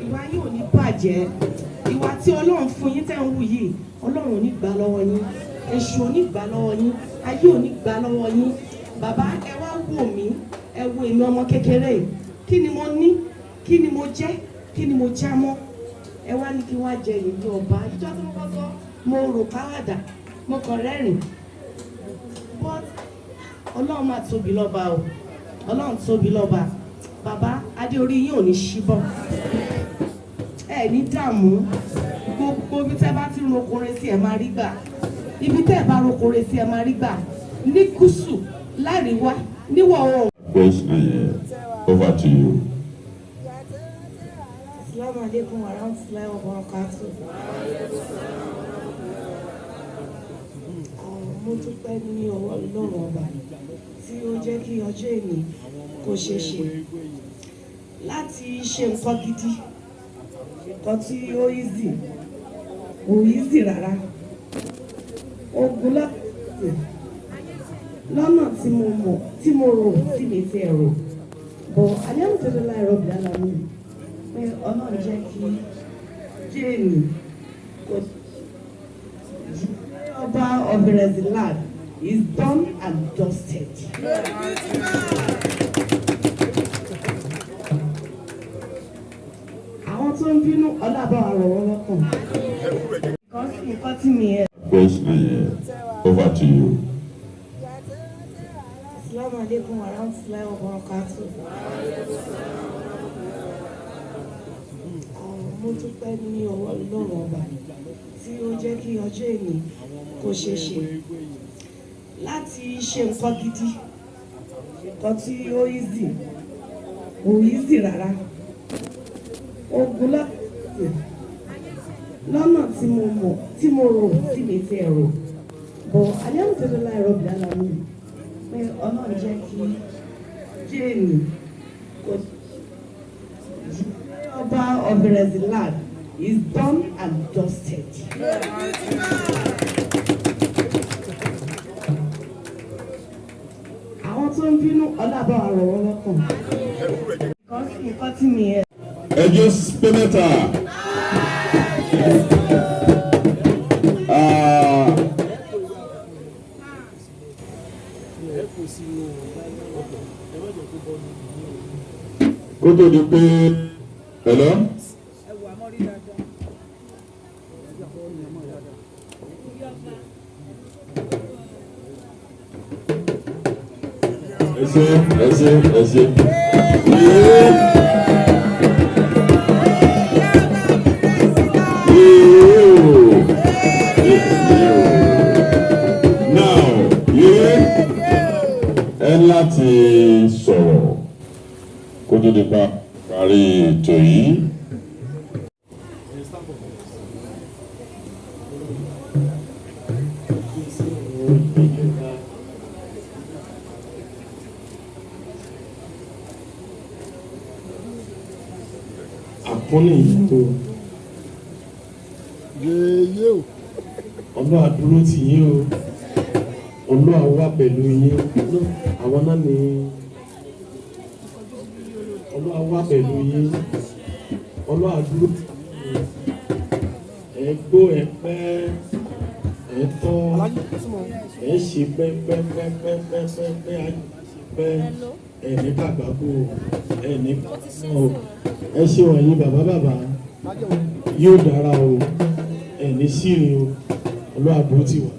S5: Ìwà yín ò ní bàjẹ́. Ìwà tí Ọlọ́run fún yín tẹ́ ń wù yìí, Ọlọ́run ò ní gbà lọ́wọ́ yín. Èṣù ò ní gbà lọ́wọ́ yín. Ayé ò ní gbà lọ́wọ́ yín. Bàbá ẹ wá wò mí, ẹ wo èmi ọmọ kékeré yìí. Kí ni mo ní? Kí ni mo jẹ́? Kí ni mo já mọ́? Ẹ wá ní kí wá jẹ ìlú ọba. Ìjọ tó kọ́kọ́ mo rò káwàdà, mo kàn rẹ́rìn. But Ọlọ́run máa tóbi lọ́ba o. Ọlọ́run tóbi lọ́ba. Bàbá adé orí yín ò ní ṣíbọ̀. Ẹ ní dààmú. Gbogbo ibi tẹ́ bá ti rokore sí ẹ máa rí gbà. Ibi tẹ́ bá rokore sí ẹ máa rí gbà. Ní gúúsù, láríwá, níwọ̀ oòrùn.
S1: Question over to you.
S5: Assalamu alaikum warahmatullahi wabarakatuh. Mo dúpẹ́ ní ọwọ́ Ọlọ́run ọba tí ó jẹ́ kí ọjọ́ èmi kó ṣe ṣe láti ṣe nǹkan gidi, nǹkan tí ó easy, kò easy rárá. Ogun lọ́nà tí mo mọ̀, tí mo rò, tí mi ti ẹ̀rọ. Bọ̀ alhamdulillahi rabbil alamin pé Ọlọ́run jẹ́ kí Jéènì kò ọba of Iresi land is done and dusted. Àwọn tó ń bínú ọlọ́àbá ọ̀rọ̀ wọn lọ́kàn. Nǹkan tí mi ẹ̀.
S1: Question over to you.
S5: Assalamu alaikum warahmatullahi wabarakatuh. Mo dúpẹ́ ní ọwọ́ Ọlọ́run ọba tí ó jẹ́ kí ọjọ́ èmi kó ṣe ṣe láti ṣe nǹkan gidi, nǹkan tí ó easy, kò easy rárá. Ogun lọ́nà tí mo mọ̀, tí mo rò, tí mi ti ẹ̀rọ. Bọ̀ alhamdulillahi rabbil alamin pé Ọlọ́run jẹ́ kí Jéènì kò ọba of Iresi land is done and dusted. Àwọn tó ń bínú ọlọ́àbá ọ̀rọ̀ wọn lọ́kàn. Nǹkan tí mi ẹ̀.
S1: Ẹjọ́ pé mẹ́ta. Kó tó di pé hello. Ẹ ṣé. Now, ẹ láti sọ̀rọ̀ kó tó di pa parí ètò yìí.
S6: Akoni tó yeye o, Ọlọ́run àdúró tì yín o, Ọlọ́run wà pẹ̀lú yín, àwọn náà ni Ọlọ́run wà pẹ̀lú yín, Ọlọ́run àdúró tì yín, ẹ gbó ẹ pẹ́ ẹ tọ́ ẹ ṣe pẹ́ ẹni kàgbákò ẹni kọ́ ẹ ṣe wọ̀nyí bàbá yóò dára o ẹni sírin o ọlọ́àbò ti wà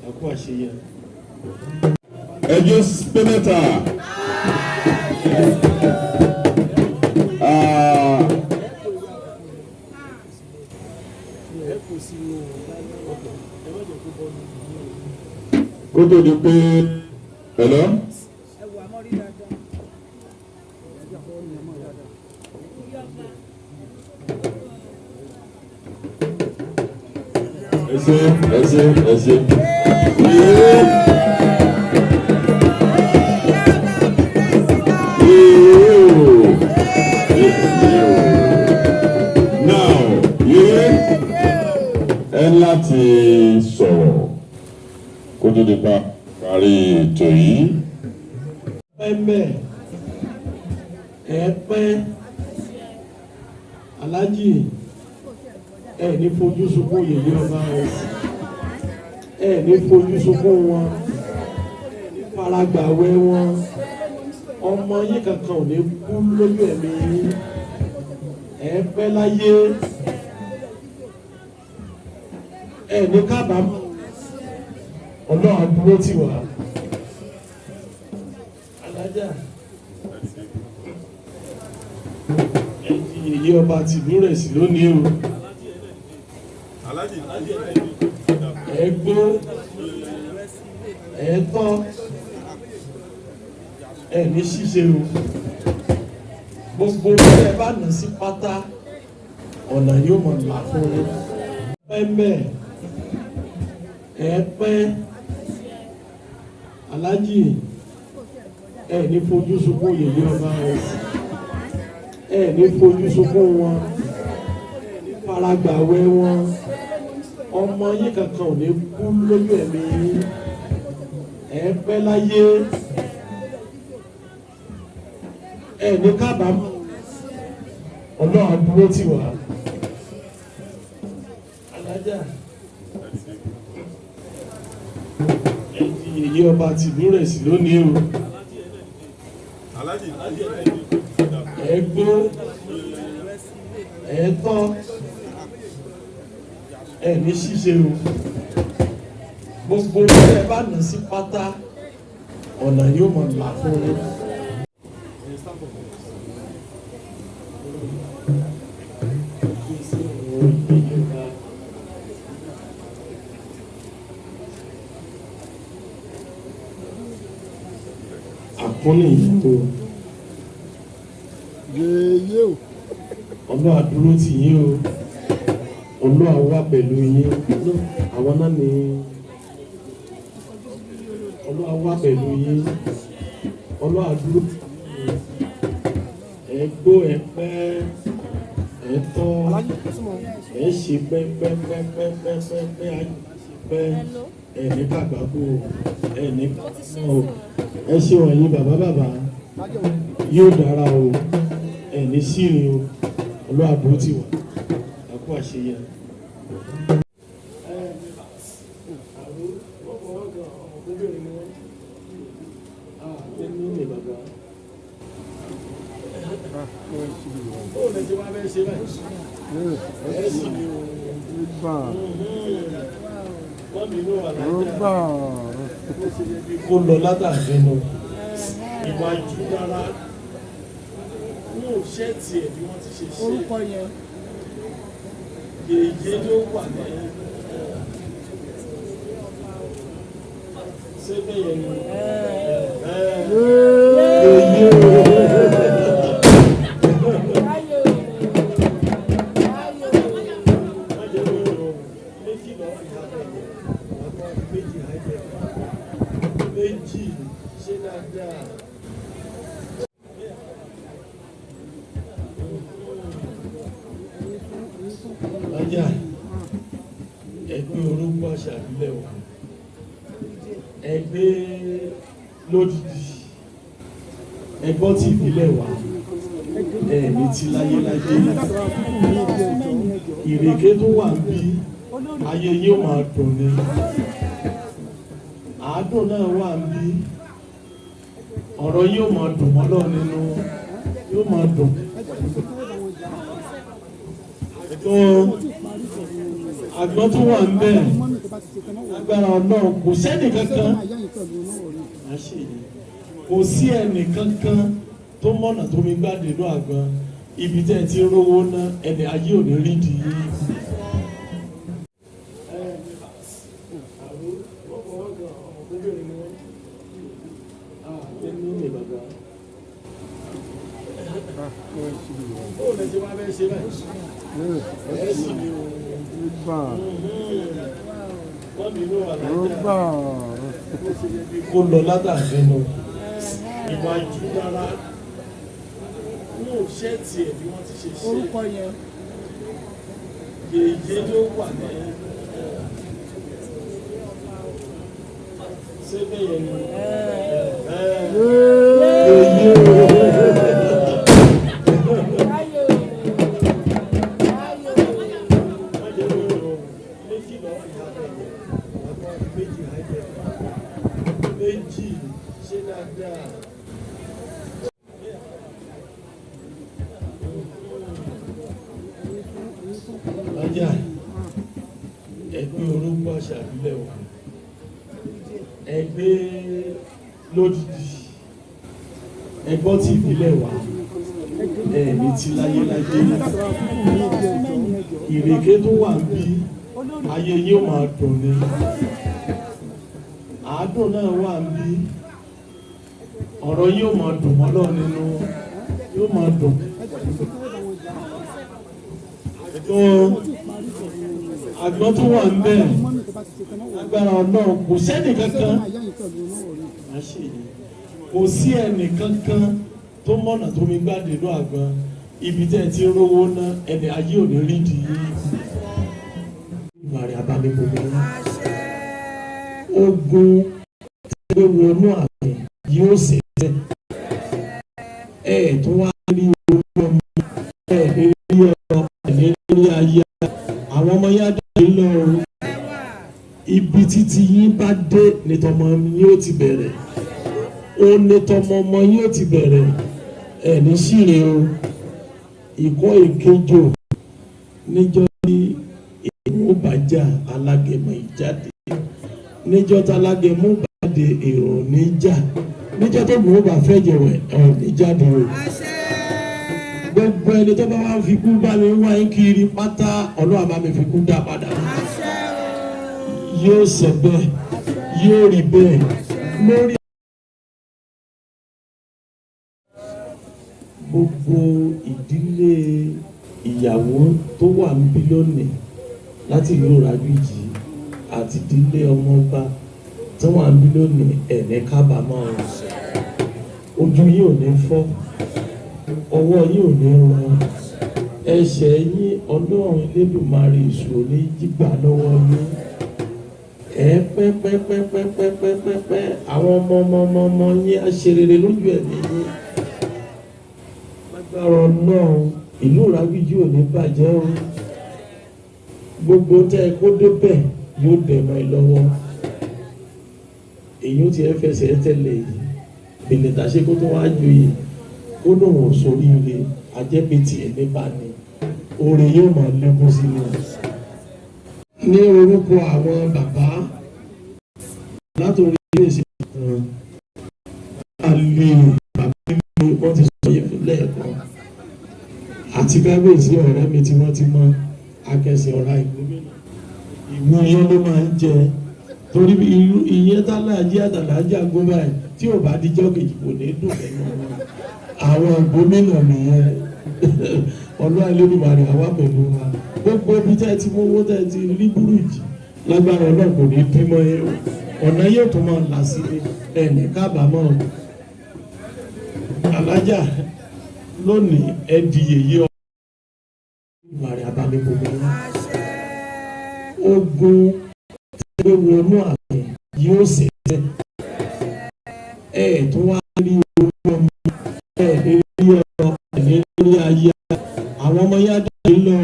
S6: àkó àṣeyẹ.
S1: Ẹjọ́ pé mẹ́ta. Kó tó di pé hello. Ẹ ṣé. Now, ẹ láti sọ̀rọ̀ kó tó di pa parí ètò yìí.
S6: ẹ pẹ́ Alhaji ẹ ní fojú sunkún yèyé ọba ẹ ní fojú sunkún wọn faragbàwẹ́ wọn ọmọ yín kankan ò ní kú lójú ẹ̀mí yín ẹ pẹ́ láyé ẹ ní kábàámọ̀ Ọlọ́run dúró tì wá. Alhaja ẹ di yèyé ọba tìlú rẹ̀ sí lónìí o. Ẹ gbó ẹ tọ́ ẹ ní ṣíṣe o gbogbo ẹ bá nà sí pátá ọ̀nà yóò mọ̀ là fún yín. Pẹ́ńbẹ́ ẹ pẹ́ Alhaji ẹ ní fojú sunkún yèyé ọba ẹ ní fojú sunkún wọn faragbàwẹ́ wọn ọmọ yín kankan ò ní kú lójú ẹ̀mí yín ẹ pẹ́ láyé ẹ ní kábàámọ̀ Ọlọ́run dúró tì wá. Alhaja ẹ di yèyé ọba tìlú rẹ̀ sí lónìí o. Ẹ gbó ẹ tọ́ ẹ ní ṣíṣe o gbogbo ẹ bá nà sí pátá ọ̀nà yóò mọ̀ là fún yín. Akoni Igbawase
S7: yeye o
S6: Ọlọ́run dúró tì yín o Ọlọ́run wà pẹ̀lú yín àwọn náà ni Ọlọ́run wà pẹ̀lú yín Ọlọ́run dúró tì yín ẹ gbó ẹ pẹ́ ẹ tọ́ ẹ ṣe pẹ́ ẹ ní kàgbákò ẹ ní kàgbákò ẹ ṣe wọ̀nyí bàbá yóò dára o ẹ ní sírin o Ọlọ́run àbúrò tì wá àkó àṣeyẹ. Kó lọ látàgbé nù ìwà jù rárá ní òṣèǹtì ẹ̀ bí wọ́n ti ṣe ṣe orúkọ yẹn yèyé ló wà ní ṣé bẹ́ẹ̀ ni méjì ṣe dáadáa. Alhaja ẹgbẹ́ orúkọ àṣà ìbílẹ̀ wa ẹgbẹ́ lódìdí ẹgbọ́n tí ìbílẹ̀ wa ẹ̀mí ti láyéláyé ìrèké tó wà ń bí ayé yóò máa dùn ní àádùn náà wà ń bí ọ̀rọ̀ yóò máa dùn mọ́ lọ nínú yóò máa dùn àgbọn tó wà ń bẹ agbára Ọlọ́run kò sẹ́ni kankan kò sí ẹnì kankan tó mọ̀nà tó mi gbàdé lọ àgbọn ibi tẹ́ ẹ ti rówó ná ẹni ayé ò ní rí di yìí. Kó lọ látàgbé nù ìwà jù rárá ní òṣèǹtì ẹ̀ bí wọ́n ti ṣe ṣe orúkọ yẹn yèyé ló wà ní ṣé bẹ́ẹ̀ ni yèyé o. méjì ṣe dáadáa. Ọjà ẹgbẹ́ orúkọ ṣàbílẹ̀ wà ẹgbẹ́ lódìdí ẹgbọ́ tí ìbílẹ̀ wà ẹ̀mí tí láyéláyé ìrèké tó wà ń bí ayé yóò máa dùn ní àádùn náà wà ń bí ọ̀rọ̀ yóò máa dùn mọ́lọ́ nínú yóò máa dùn àgbọn tó wà ń bẹ̀ agbára Ọlọ́run kò sẹ́ni kankan kò sí ẹnì kankan tó mọ̀nà tó mi gbàdé lọ àgbọn ibi tẹ́ ti rówó ná ẹni ayé ò ní rí di ìmọ̀ràn abánigbòmí ogun gbé wọnú àgbẹ̀ yóò ṣẹ̀ṣẹ̀ tó wá rí owó ọmọ rí ọ̀rọ̀ ní ayé àwọn ọmọ yá dé lọ ibi títí yín bá dé ní tọmọ yóò ti bẹ̀rẹ̀ ó ní tọmọ ọmọ yóò ti bẹ̀rẹ̀ ní ṣìrè o ìkọ́ ìkejò níjọ́ tí èèmù bá jà alágẹmọ ìjáde níjọ́ tí alágẹmọ bá dé èrò níjà níjọ́ tó gbòó bá fẹ́ jẹ̀wẹ̀ níjáde o gbogbo ẹni tó bá wá fi kú bá mi wá ń kiri pátá Ọlọ́run bá mi fi kú dá padà yóò ṣe bẹ́ẹ̀ yóò rí bẹ́ẹ̀ lórí gbogbo ìdílé ìyàwó tó wà níbí lónìí láti ìlú Ràgbìjì àti ìdílé ọmọọba tó wà níbí lónìí ẹ̀ní kábàámọ̀ ojú yìí ò ní fọ́ ọwọ́ yìí ò ní rán ẹsẹ̀ yín Ọlọ́run Elédùmarè èṣù ò ní jígbà lọ́wọ́ yín pẹ́pẹ́pẹ́pẹ́pẹ́pẹ́pẹ́ àwọn ọmọ yín aṣerere lójú ẹ̀mí yín lágbára Ọlọ́run ìlú Ràgbìjì ò ní bàjẹ́ o gbogbo tẹ́ ẹ kó débẹ̀ yóò dẹ̀mọ́ ẹ lọ́wọ́ èyí ó ti ẹ fẹsẹ̀ tẹ́lẹ̀ yìí bèlè tàṣe kó tó wá joyè ó lóun ò sórí ire ajẹ́pẹ̀tì ẹ̀ níbà ni oore yóò máa lékún sí i ní orúkọ àwọn bàbá látòrí Iresi kan àlè bàbá mi wọ́n ti sọ yẹ fún lẹ́ẹ̀kan àti kábíyèsí ọ̀rẹ́ mi tí wọ́n ti mọ akẹ́sì ọ̀rá ìgbómìnà ìwú iyán ló máa ń jẹ torí ìyẹn tálàjì àtàlájà gómìnà tí ò bá díjọ́ kejì kò ní dùn lẹ́nu wọn àwọn gómìnà nìyẹn Ọlọ́run Elédùmarè àwa pẹ̀lú wa gbogbo ibi tẹ́ ti mówó tẹ́ ti rí búrújì lágbára Ọlọ́run kò ní bímọ yẹn ọ̀nà yóò tún máa là sí ẹ̀ní kábàámọ̀ Alhaja lónìí ẹ di yèyé Olùmarè abánigbòmí ogun gbé wọnú àgbẹ̀ yóò ṣẹ̀ṣẹ̀ tó wá rí owó ọmọ rí ọ̀rọ̀ ní ayé àwọn ọmọ yá dé lọ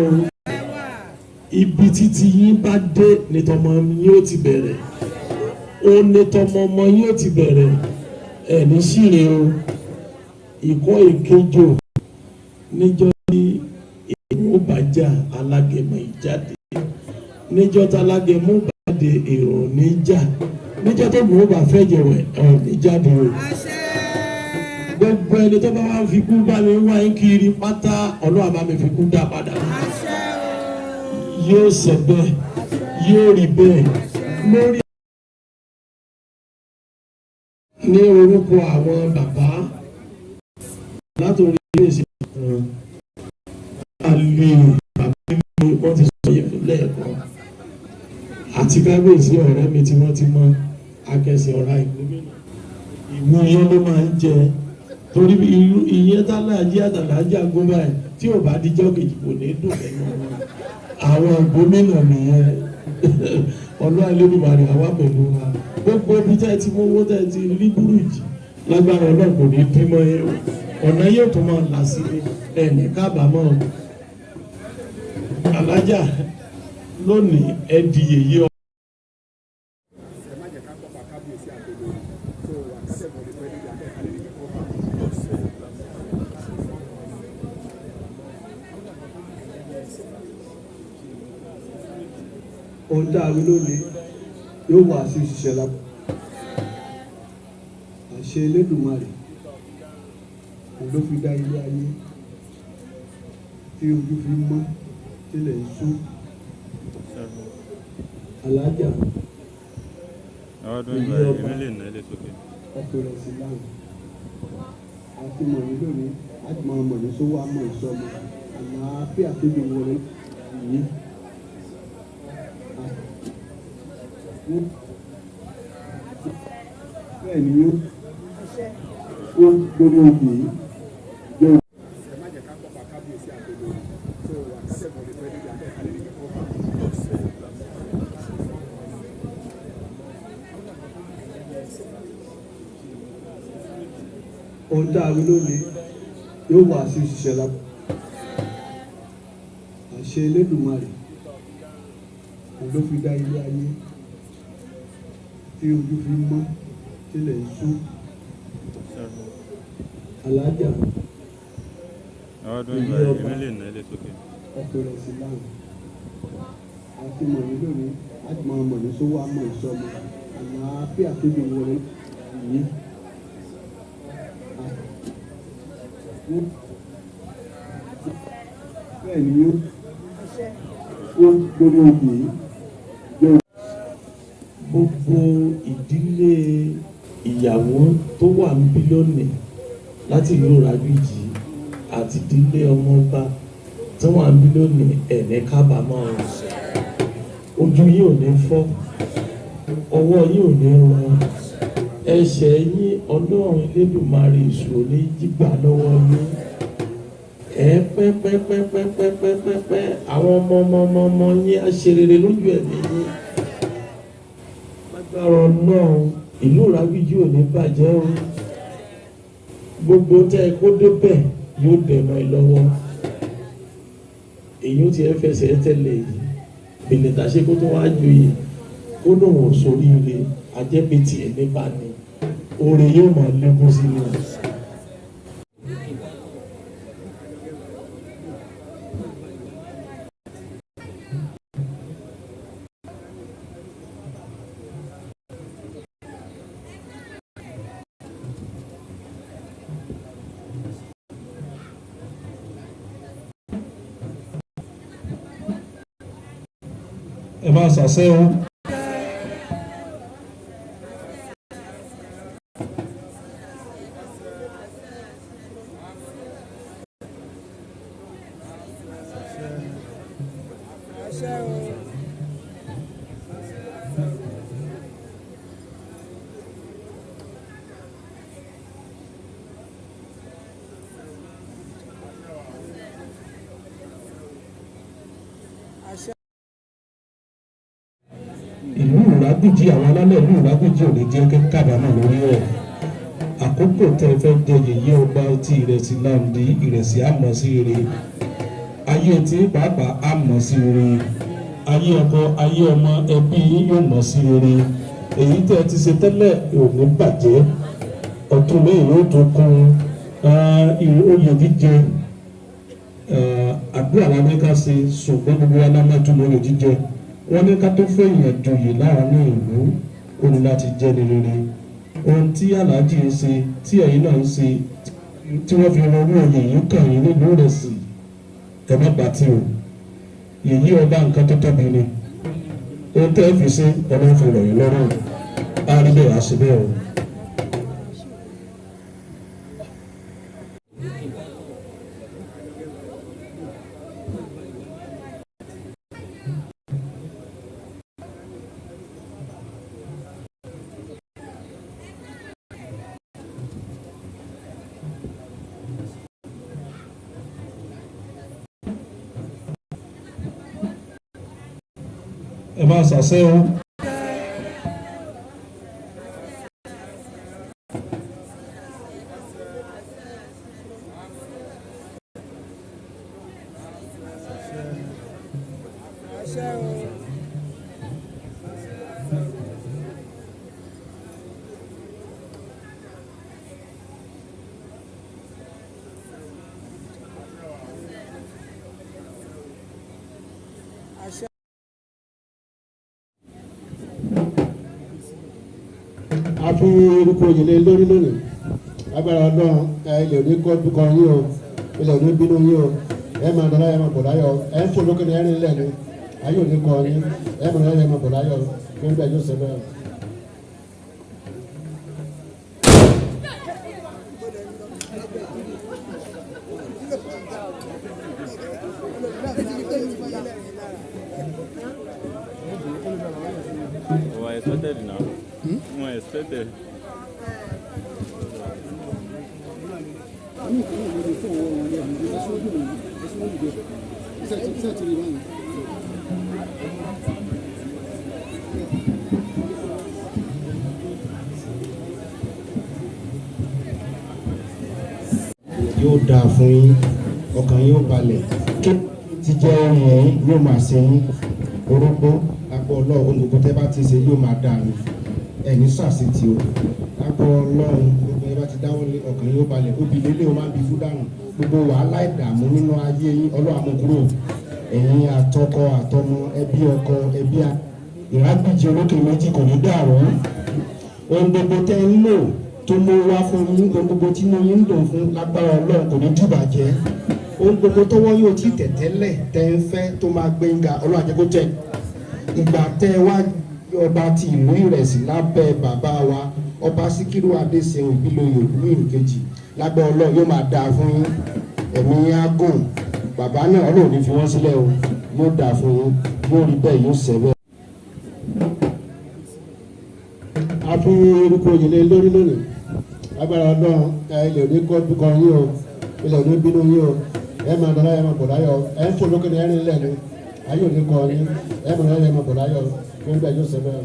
S6: ibi títí yín bá dé ní tọmọ yóò ti bẹ̀rẹ̀ ó ní tọmọ ọmọ yóò ti bẹ̀rẹ̀ ní ṣìrè o ìkọ́ ìkejò níjọ́ tí èèmù bá jà alágẹmọ ìjáde níjọ́ tí alágẹmọ bá dé èrò níjà níjọ́ tó gbòó bá fẹ́ jẹ̀wẹ̀ níjáde o gbogbo ẹni tó bá wá fi kú bá mi wá ń kiri pátá Ọlọ́run bá mi fi kú dá padà yóò ṣe bẹ́ẹ̀ yóò rí bẹ́ẹ̀ lórí ní orúkọ àwọn bàbá látòrí Iresi kan àlè bàbá mi wọ́n ti sọ yẹ fún lẹ́ẹ̀kan àti kábíyèsí ọ̀rẹ́ mi tí wọ́n ti mọ akẹ́sì ọ̀rá ìgbómìnà ìwú iyán ló máa ń jẹ torí ìyẹn tálàjì àtàlájà gómìnà tí ò bá díjọ́ kejì kò ní dùn lẹ́nu wọn àwọn gómìnà nìyẹn Ọlọ́run Elédùmarè àwa pẹ̀lú wa gbogbo ibi tẹ́ ti mówó tẹ́ ti rí búrújì lágbára Ọlọ́run kò ní bímọ yẹn ọ̀nà yóò tún máa là sí ẹ̀ní kábàámọ̀ Alhaja lónìí ẹ di yèyé ọ.
S4: ohun tá a rí lónìí yóò wá sí ìṣiṣẹ́ lápò àṣẹ Elédùmarè òun ló fi dá ilé ayé tí ojú fi mọ́ tilẹ̀ ń sú Alhaja
S7: ọdún ìgbà ìmílẹ̀ náà lè sókè.
S4: ọkùnrin sí láwọn àti mọ̀ní lónìí láti máa mọ̀ní sówó àmọ́ ìsọmọ àlàáfíà tó di wọlé yìí. Bẹ́ẹ̀ ni ó lórí obì yìí jẹ́ ohun tá a rí lónìí yóò wá sí ìṣiṣẹ́ lápò àṣẹ Elédùmarè òun ló fi dá ilé ayé tí ojú fi mọ́ tilẹ̀ ń sú Alhaja
S7: ọdún ìgbà ìmílẹ̀ náà lè sókè.
S4: ọkùnrin sí láwọn àti mọ̀ní lónìí láti máa mọ̀ní sówó àmọ́ ìsọmọ àlàáfíà tó di wọlé yìí. Bẹ́ẹ̀ ni ó lórí obì yìí jẹ́
S6: gbogbo ìdílé ìyàwó tó wà níbí lónìí láti ìlú Ìràgbìjì àti ìdílé ọmọọba tó wà níbí lónìí ẹ̀ní kábàámọ̀ ojú yìí ò ní fọ́ ọwọ́ yìí ò ní run ẹsẹ̀ yín Ọlọ́run Elédùmarè ìṣòro ní jígbà lọ́wọ́ yín pẹ́pẹ́pẹ́pẹ́pẹ́pẹ́pẹ́ àwọn ọmọ yín á ṣe rere lójú ẹ̀mí yín lágbára Ọlọ́run ìlú Ìràgbìjì ò ní bàjẹ́ o gbogbo tẹ́ ẹ kó débẹ̀ yóò dẹ̀nà ẹ lọ́wọ́ èyí ó ti ẹ fẹsẹ̀ tẹ́lẹ̀ yìí bèlè tàṣe kó tó wá joyè kó lóun ò sóríire ajẹ́pẹ̀tì ẹ̀ nípa ni oore yóò máa lékún sí ni.
S8: ẹ máa ṣàṣẹ o. ìlú Ìràgbìjì àwọn alálẹ̀ ìlú Ìràgbìjì ò lè jẹ́ kí kábàámọ̀ lórí ẹ̀ àkókò tẹ́ ẹ fẹ́ jẹ yèyé ọba tí Ìrẹsì láǹdí Ìrẹsì àmọ́ sí rere ayé tí pàápàá àmọ́ sí rere ayé ọkọ ayé ọmọ ẹbí yóò mọ̀ sí rere èyí tẹ́ ẹ ti ṣe tẹ́lẹ̀ ò ní bàjẹ́ ọ̀tún lẹ́yìn yóò tó kún oyè jíjẹ àdúrà lámẹ́ká ṣe ṣùgbọ́n gbogbo wa lámẹ́ tún lórí jíjẹ wọ́n ní ká tó fẹ́ èèyàn joyè láàrin ìlú ó ní láti jẹ́ ní rere ohun tí Alhaji ń ṣe tí ẹ̀yin náà ń ṣe tí wọ́n fi rọrú oyè yìí kàn yín nílùú Ìrẹsì ẹ má gbà tí o yèyí ọba nǹkan tó tóbi ni ohun tẹ́ ẹ fi ṣe ọlọ́run fi rọ̀ yín lọ́rùn á rí bẹ́ẹ̀ á ṣe bẹ́ẹ̀ o. ẹ máa ṣàṣẹ o.
S9: Àṣẹ o.
S4: a fi orúkọ òyìnlẹ lórí lónìí agbára Ọlọ́run ilẹ̀ òní kọ́ yín o ilẹ̀ òní bínú yín o ẹ máa dọ̀lá ẹ máa bọ̀ láyọ̀ ẹ ń fò lókè ní ẹ̀rín ilẹ̀ ni ayé òní kọ́ yín ẹ máa dọ̀lá ẹ máa bọ̀ láyọ̀ kí n bẹ̀ yóò ṣe bẹ́ẹ̀.
S7: Expected now. More expected.
S4: Yóò dáa fún yín, ọkàn yóò balẹ̀, kí ti jẹ́ ọrùn yín yóò máa ṣe yín, orógbó lápò Ọlọ́run gbogbo tẹ́ bá ti ṣe yóò máa dáa ní ẹni sàṣetì o lápò Ọlọ́run gbogbo ẹ bá ti dáwọ́ lé ọkàn yóò balẹ̀ obì lélẹ̀ o máa ń bi fún dànù gbogbo wàhálà ìdààmú nínú ayé yín Ọlọ́run àmúkúrò ẹ̀yin àtọkọ àtọmọ ẹbí ọkọ ẹbí ìrágbìjì olókè méjì kò ní dàrú ohun gbogbo tẹ́ ń lò tó mú wá fún yín gbogbo tí mo yín ń lò fún lágbára Ọlọ́run kò ní dìbàjẹ́ ohun gbogbo tọwọ́ yóò ti tẹ̀tẹ́lẹ̀ tẹ́ ń fẹ́ tó máa gbẹ̀ngà Ọlọ́run àjẹkó tẹ̀ ìgbà tẹ́ wá ọba ti ìlú Ìrẹsì lábẹ́ bàbá wa ọba Sikiru Adeseun Ibiloye Odumirin kejì lágbára Ọlọ́run yóò máa dáa fún yín ẹ̀mí yín á gùn bàbá náà Ọlọ́run ní fi wọ́n sílẹ̀ o yóò dáa fún yín yóò rí bẹ́ẹ̀ yóò ṣẹ bẹ́ẹ̀. a fi orúkọ òyìnlẹ lórí lónìí agbára Ọlọ́run ilẹ̀ òní kọ́ yín o ilẹ̀ òní bínú yín o ẹ máa dọ̀lá ẹ máa bọ̀ láyọ̀ ẹ ń fò lókè ní ẹ̀rín ilẹ̀ ni ayé òní kọ́ yín ẹ máa dọ̀lá ẹ máa bọ̀ láyọ̀ kí n bẹ̀ yóò ṣe bẹ́ẹ̀.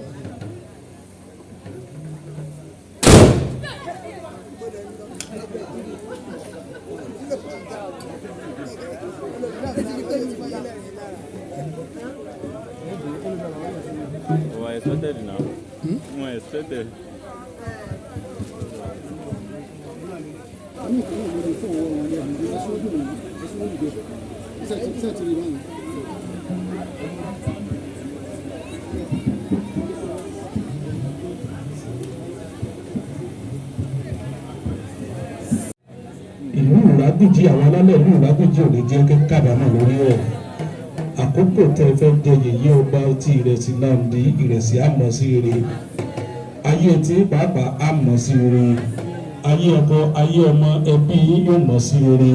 S7: More expected now. More expected.
S8: ìlú Ìrágbìjí àwọn alálẹ̀ ìlú Ìrágbìjí ò lè jẹ́ kí kábàámọ̀ lórí ẹ̀ àkókò tẹ́ ẹ fẹ́ jẹ yèyé ọba tí Ìrẹsì láǹdí Ìrẹsì àmọ́ sí rere ayé tí pàápàá àmọ́ sí rere ayé ọkọ ayé ọmọ ẹbí yóò mọ̀ sí rere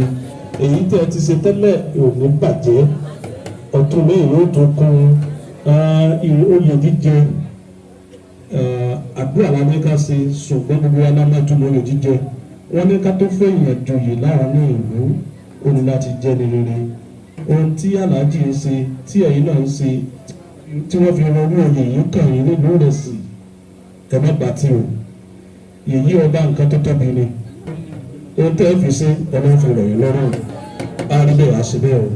S8: èyí tẹ́ ẹ ti ṣe tẹ́lẹ̀ ò ní bàjẹ́ ọ̀tún lẹ́yìn yóò tó kún oyè jíjẹ àdúrà lámẹ́ká ṣe ṣùgbọ́n gbogbo alámẹ́túmọ̀ oyè jíjẹ wọ́n ní ká tó fẹ̀yìn joyè láàrin ìlú ó ní láti jẹ́ ní rere ohun tí Alhaji ń ṣe tí ẹ̀yin náà ń ṣe tí wọ́n fi rọrùn oyè yìí kàn yín nílùú Ìrẹsì ẹ má bàtí o yèyí ọba nǹkan tó tóbi ni ohun tẹ́ ẹ fi ṣe ọlọ́run fi rọ̀ yín lọ́rùn á rí bẹ́ẹ̀ á ṣe bẹ́ẹ̀ o.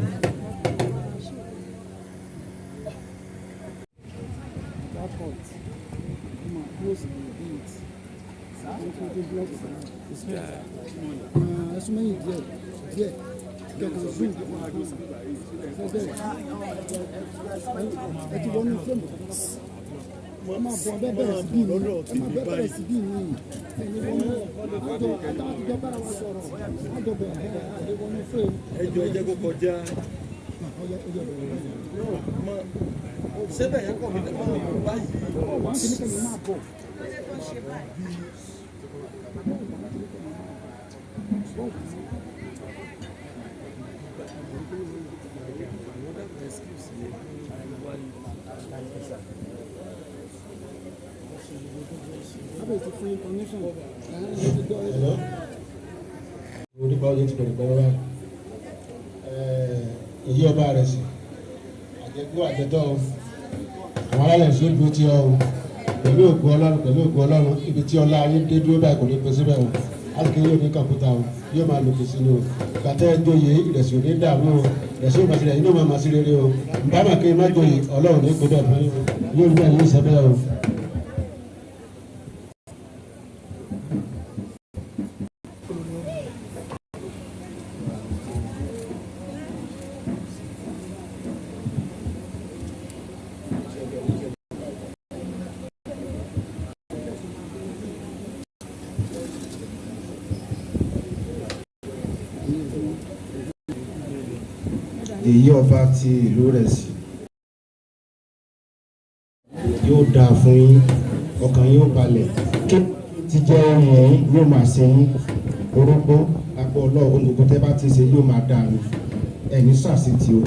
S6: ẹjọ ẹjẹ kó kọjá sẹbẹ yẹn kọ mi máa bọ báyìí.
S4: onígbà ọjọ́ ti bẹ̀rẹ̀ gbọ́dọ̀ báyìí èyí ọba rẹ̀ sí àjẹkú àjẹtọ́ àwọn alálẹ̀ sí dúró tí ọ pẹ̀lú ògùn Ọlọ́run ibi tí ọlá ayé dé dúró báyìí kò ní pèsè bẹ́ẹ̀ o láti kéde òní kọ̀ǹpútà o yóò máa lòkè sí ni o gbàtẹ́ joyè Ìrẹsì òní dààmú o Ìrẹsì òní màsílẹ̀ yìí ló máa màsí rere o nbàmà kí n má joyè Ọlọ́run ní gbọdọ̀ fún yín yóò rí bẹ́ẹ̀ yóò ṣe bẹ́ẹ̀ o. èyí ọba ti Ìlúrẹ̀sì yóò dáa fún yín, ọkàn yóò balẹ̀, kí ti jẹ́ ohun yín yóò máa ṣe yín orógbó lápò ọlọ́run gbogbo tẹ́ bá ti ṣe yóò máa dáa ní ẹ̀ní sàṣetì o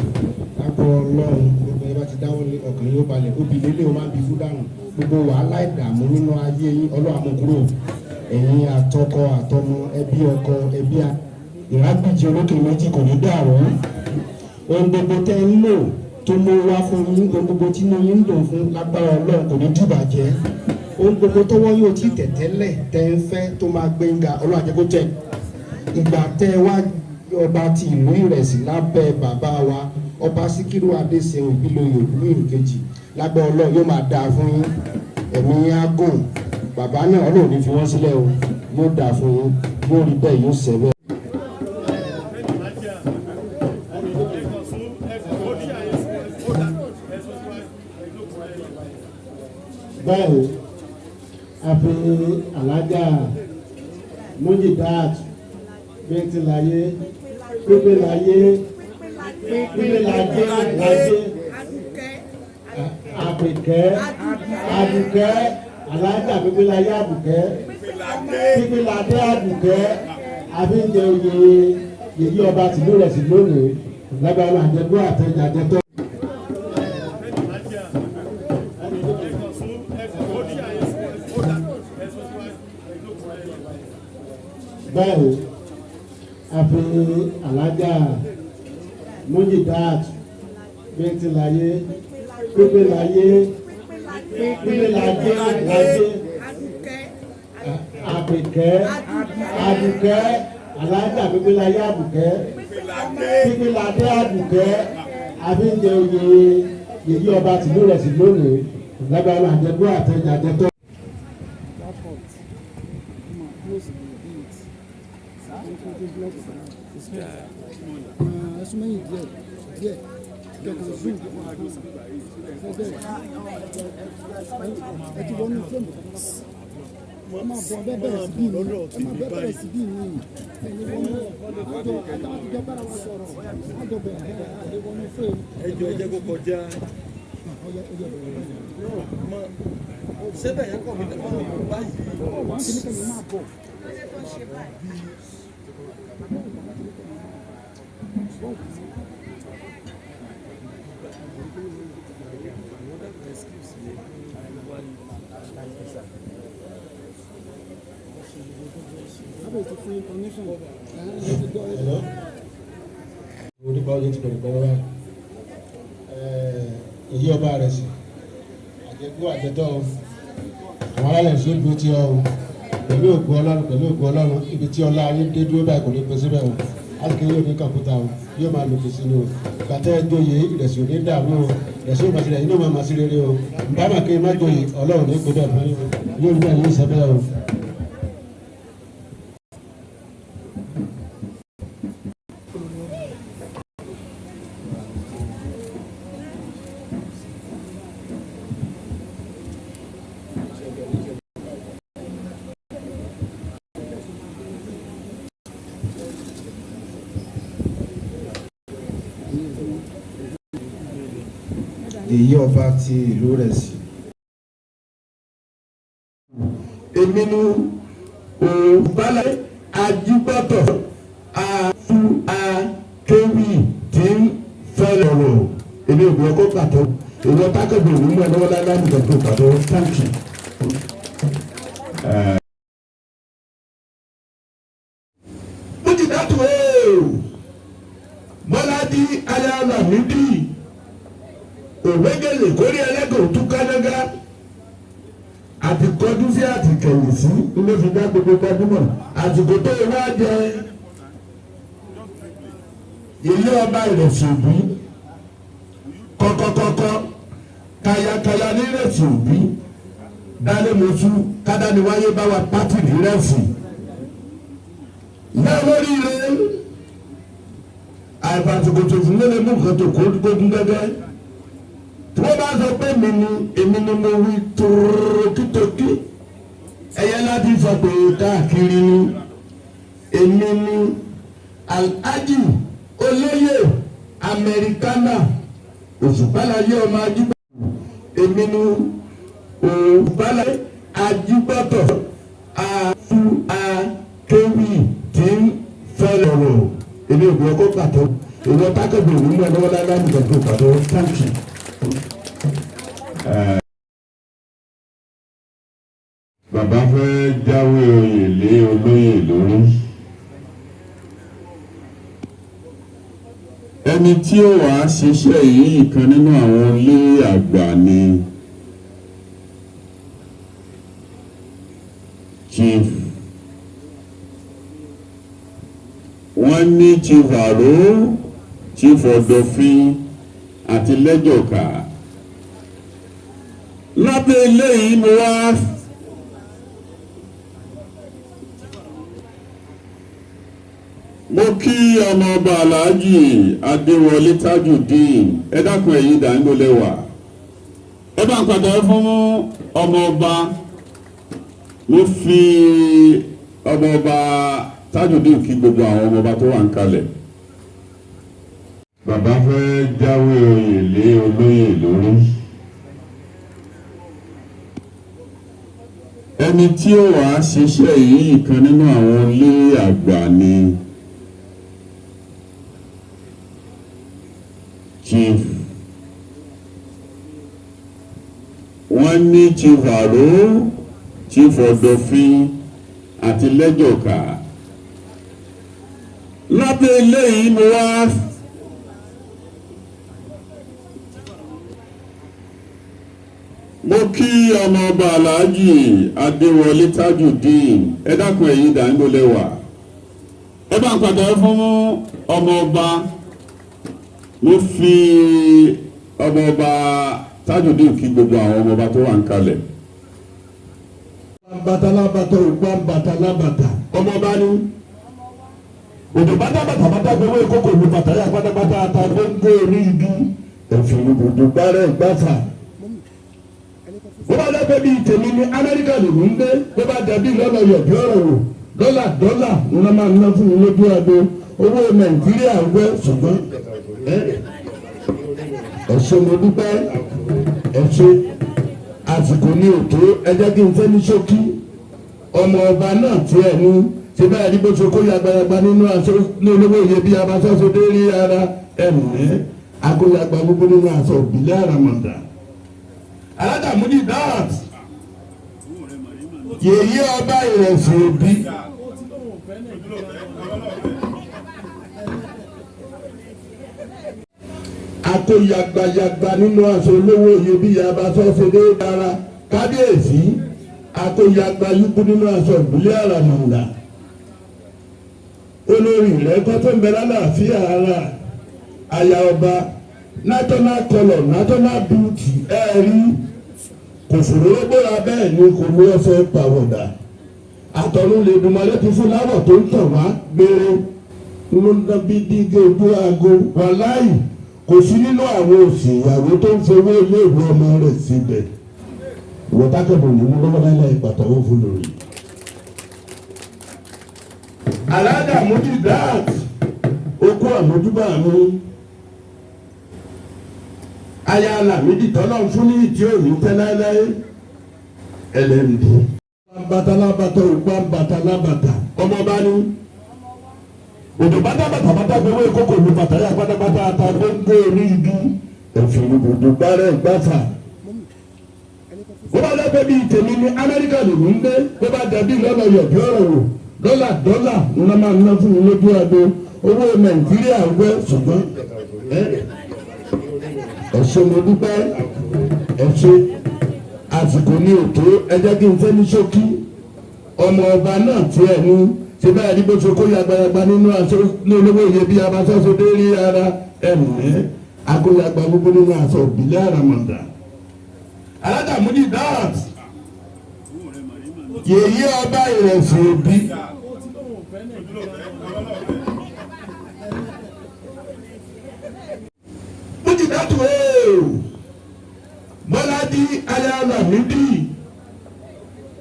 S4: lápò ọlọ́run gbogbo ẹ bá ti dáwọ́ lé ọkàn yóò balẹ̀ obì lélẹ̀ o máa ń bi fún dànù gbogbo wàhálà ìdààmú nínú ayé yín ọlọ́run àmúkúrò ẹ̀yin àtọkọ àtọmọ ẹbí ọkọ ẹbí ìrágbìjì olókè méjì kò ní dàrú ohun gbogbo tẹ́ ń lò tó mú wá fún yín ohun gbogbo tí mo yín ń dùn fún lágbára ọlọ́run kò ní dìbàjẹ́ ohun gbogbo tọ́wọ́ yóò ti tẹ̀tẹ́lẹ̀ tẹ́ ń fẹ́ tó máa gbé ń ga ọlọ́run àjẹkó tẹ̀ ìgbà tẹ́ wá ọba ti ìlú Ìrẹsì lábẹ́ bàbá wa ọba Sikiru Adeseun Ibiloye Odumirin kejì lágbára ọlọ́run yóò máa dáa fún yín ẹ̀mí yín á gùn bàbá náà ọlọ́run ní fi wọ́n sílẹ̀ o yóò dáa fún yín yóò rí bẹ́ẹ̀ yóò ṣẹ bẹ́ẹ̀.
S6: báyìí àfi Alhaja Mujidat Ibiloye Ibiloye Àbùkẹ́ Alhaja Ibiloye Àbùkẹ́ Àbùkẹ́ àbíjẹ oyè yèyí ọba tìlú rẹ̀ sí lónìí lágbára àjẹgbó àtẹjà àjẹtọ́. báyìí àfi Alhaja Mujidat Ibiloye Ibiloye Àbùkẹ́ Alhaja Ibiloye Àbùkẹ́ Àbùkẹ́ àbíjẹ oyè yèyí ọba tìlú rẹ̀ sí lónìí lágbára àjẹgbó àtẹjà àjẹtọ́.
S9: ẹjọ́ kó kọjá sẹ́bẹ̀ yẹn kọ̀ mí báyìí.
S4: Onípa oyè ti bẹ̀rẹ̀ pẹ̀lú wa èyí ọba rẹ̀ sí àjẹgbó àjẹtọ́ àwọn alálẹ̀ sí ojú tí ọ pẹ̀lú ògùn ọlọ́run ibi tí ọlá ayé dé dúró báyìí kò ní pèsè bẹ́ẹ̀ o láti yóò ní kọ̀ǹpútà o yóò máa lòkè sí ni o gbàtẹ́ ẹjọ́yè Ìrẹsì ò ní dààmú o Ìrẹsì ò máa ṣẹlẹ̀ inú máa sí rere o nbàmà kí n má jọyè ọlọ́run ní gbọdọ̀ fún yóò rí bẹ́ẹ̀ yóò ṣẹ bẹ́ẹ̀ o. èyí ọba ti Ìlúrẹ̀sì.
S10: èmi ni òbálẹ̀ ajígbọ́tọ̀ àtú akéwì tí ń fẹ́rẹ̀ ọ̀rọ̀ èmi ò gbọ́ kó pàtó ìwọ tákẹ́bù òun mú ẹ lọ́wọ́ láíláí nìkan tó pàtó táǹkì. Mujidat Bolaji ayára níbí òwégele kórí ẹlẹ́gàn tún kánágá àti kọjú sí àti kẹ̀yìn sí ilé fi dá gbogbo gbajúmọ̀ àsìkò tó wá jẹ ilé ọba Ìrẹsì òbí kọ́kọ́kọ́kọ́ kayakaya ní Ìrẹsì òbí dálémọ̀sú kádániwáyé bá wa pátì ní Ìrẹsì ìyá olóríire àìbàtìkòtò fún lélẹ̀ mú nǹkan tó kó dún gẹ́gẹ́ tí wọ́n bá sọ pé èmi ni mo wí tókítókí ẹ̀yẹ láti sọ pé káàkiri ni èmi ni Alhaji olóyè Amẹ́ríkà. Balaye ọmọ ajígbọ́tọ̀ èmi ni Balaye ajígbọ́tọ̀ àtú akéwì tí ń fẹ́rẹ̀ ọ̀rọ̀ èmi ò gbọ́ kó pàtó ìwọ tákàbọ̀ òní mú ẹ lọ́wọ́ láyé láti gbàgbé pàtó táǹkì.
S1: Bàbá fẹ́ jáwé oyè lé olóyè lórí. Ẹni tí ó wàá ṣiṣẹ́ yìí kan nínú àwọn olóyè àgbà ni Chief. Wọ́n ní Chief Àró, Chief Ọ̀dọ̀fin àti Lẹ́jọ̀ká. Lábẹ́ eléyìí mo wá mo kí ọmọ ọba Alhaji Adéwọlé Tajudeen ẹ dákun ẹ̀yin dàńgó lẹ́wà ẹ bá ń padà fún ọmọ ọba mo fi ọmọ ọba Tajudeen kí gbogbo àwọn ọmọ ọba tó wà ń kalẹ̀. Bàbá fẹ́ jáwé oyè lé olóyè lórí. Ẹni tí ó wàá ṣiṣẹ́ yìí kan nínú àwọn olóyè àgbà ni Chief. Wọ́n ní Chief Àró, Chief Ọ̀dọ̀fin àti Lẹ́jọ̀ká. Lábẹ́ eléyìí mo wá mo kí ọmọ ọba Alhaji Adéwọlé Tajudeen ẹ dákun ẹ̀yin dàńgó lẹ́wà ẹ bá ń padà fún ọmọ ọba mo fi ọmọ ọba Tajudeen kí gbogbo àwọn ọmọ ọba tó wà ń kalẹ̀.
S10: Batalabata ògbà batalabata ọmọ ọba ni òdò bàtàbàtà gbẹwò ìkókò ní bàtà yà pátápátá àtàgbóńgó orí ibi ẹ̀fìn òdò gbárẹ̀ gbáfà. Wọ́n bá lẹ́gbẹ́ bíi tèmi ní Amẹ́ríkà lè ń gbé tó bá dàbí lọ́nà yọ̀bí ọ̀rọ̀ wò dọ́là ńlá máa ń ná fún mi lójú àgbo owó Nàìjíríà ń gbẹ ṣùgbọ́n ẹ̀ṣẹ̀ mo dúpẹ́ ẹ̀ṣẹ̀ àsìkò ní òtó ẹjẹ́ kí n fẹ́ ní ṣókí ọmọ ọba náà tiẹ̀ ní ṣe báyìí ní bó ṣe kó yagbayagba nínú aṣọ ní olówó iyebíye abáṣọ́ṣe dé rí ara ẹ̀mí akóyagba gbogbo nínú aṣọ òbílẹ̀ àràmọ̀dà. Alhaja Mujidat yèyé ọba Iresi òbí akóyagbayagba nínú aṣọ olówó iyebíye abáṣọ́ṣe dé dára kábíyèsí akóyagba yúkú nínú aṣọ ìbílẹ̀ àràmọ̀ǹdà olórí rẹ̀ kọ́ tó ń bẹ lálàáfíà ara àyà ọba national colour national beauty ẹ̀rí kò fòrò gbóra bẹ́ẹ̀ ni kò ní ọ̀fẹ́ pàwọ̀dà àtọ̀run lè dùnmọ́lé ti fún láwọ̀ tó ń tàn wá gbére ló ń dábí dígé ojú aago wàláì kò sí nínú àwọn òsì ìyàwó tó ń fowó iléèwé ọmọ rẹ̀ síbẹ̀ ìwọ tákàbọ̀ ní mú lọ́wọ́ láìláì pàtàkó fún lórí. Alhaja Mujidat okú àmójúbà mi aya Alamidi tọ́lọ́ fún ní ìdí òní tẹ́ láéláé ẹlẹ́ndì. Batalabata ògbà batalabata ọmọ bá ní òdò bàtàbàtà gbẹwò ìkókò ní bàtà yà pátápátá àtàgbóńgó orí ibi ẹ̀fìn òdò gbárẹ̀ gbáfà. Wọ́n bá lẹ́gbẹ́ bíi tèmi ní Amẹ́ríkà lè ń gbé tó bá dàbí lọ́nà yọ̀bí ọ̀rọ̀ wò dọ́là ńlá máa ń ná fún mi lójú àgbo owó Nàìjíríà ń gbẹ ṣùgbọ́n ẹ̀ṣẹ̀ mo dúpẹ́ ẹ̀ṣẹ̀ àsìkò ní òtó ẹjẹ́ kí n fẹ́ ní ṣókí ọmọ ọba náà tiẹ̀ ní ṣe báyìí ní bó ṣe kó yagbayagba nínú aṣọ ní olówó iyebíye abáṣọ́ṣe dé rí ara ẹ̀mí akóyagba gbogbo nínú aṣọ ìbílẹ̀ àràmọ̀dà. Alhaja Mujidat yèyé ọba Iresi òbí. Mujidat Bolaji Alamidi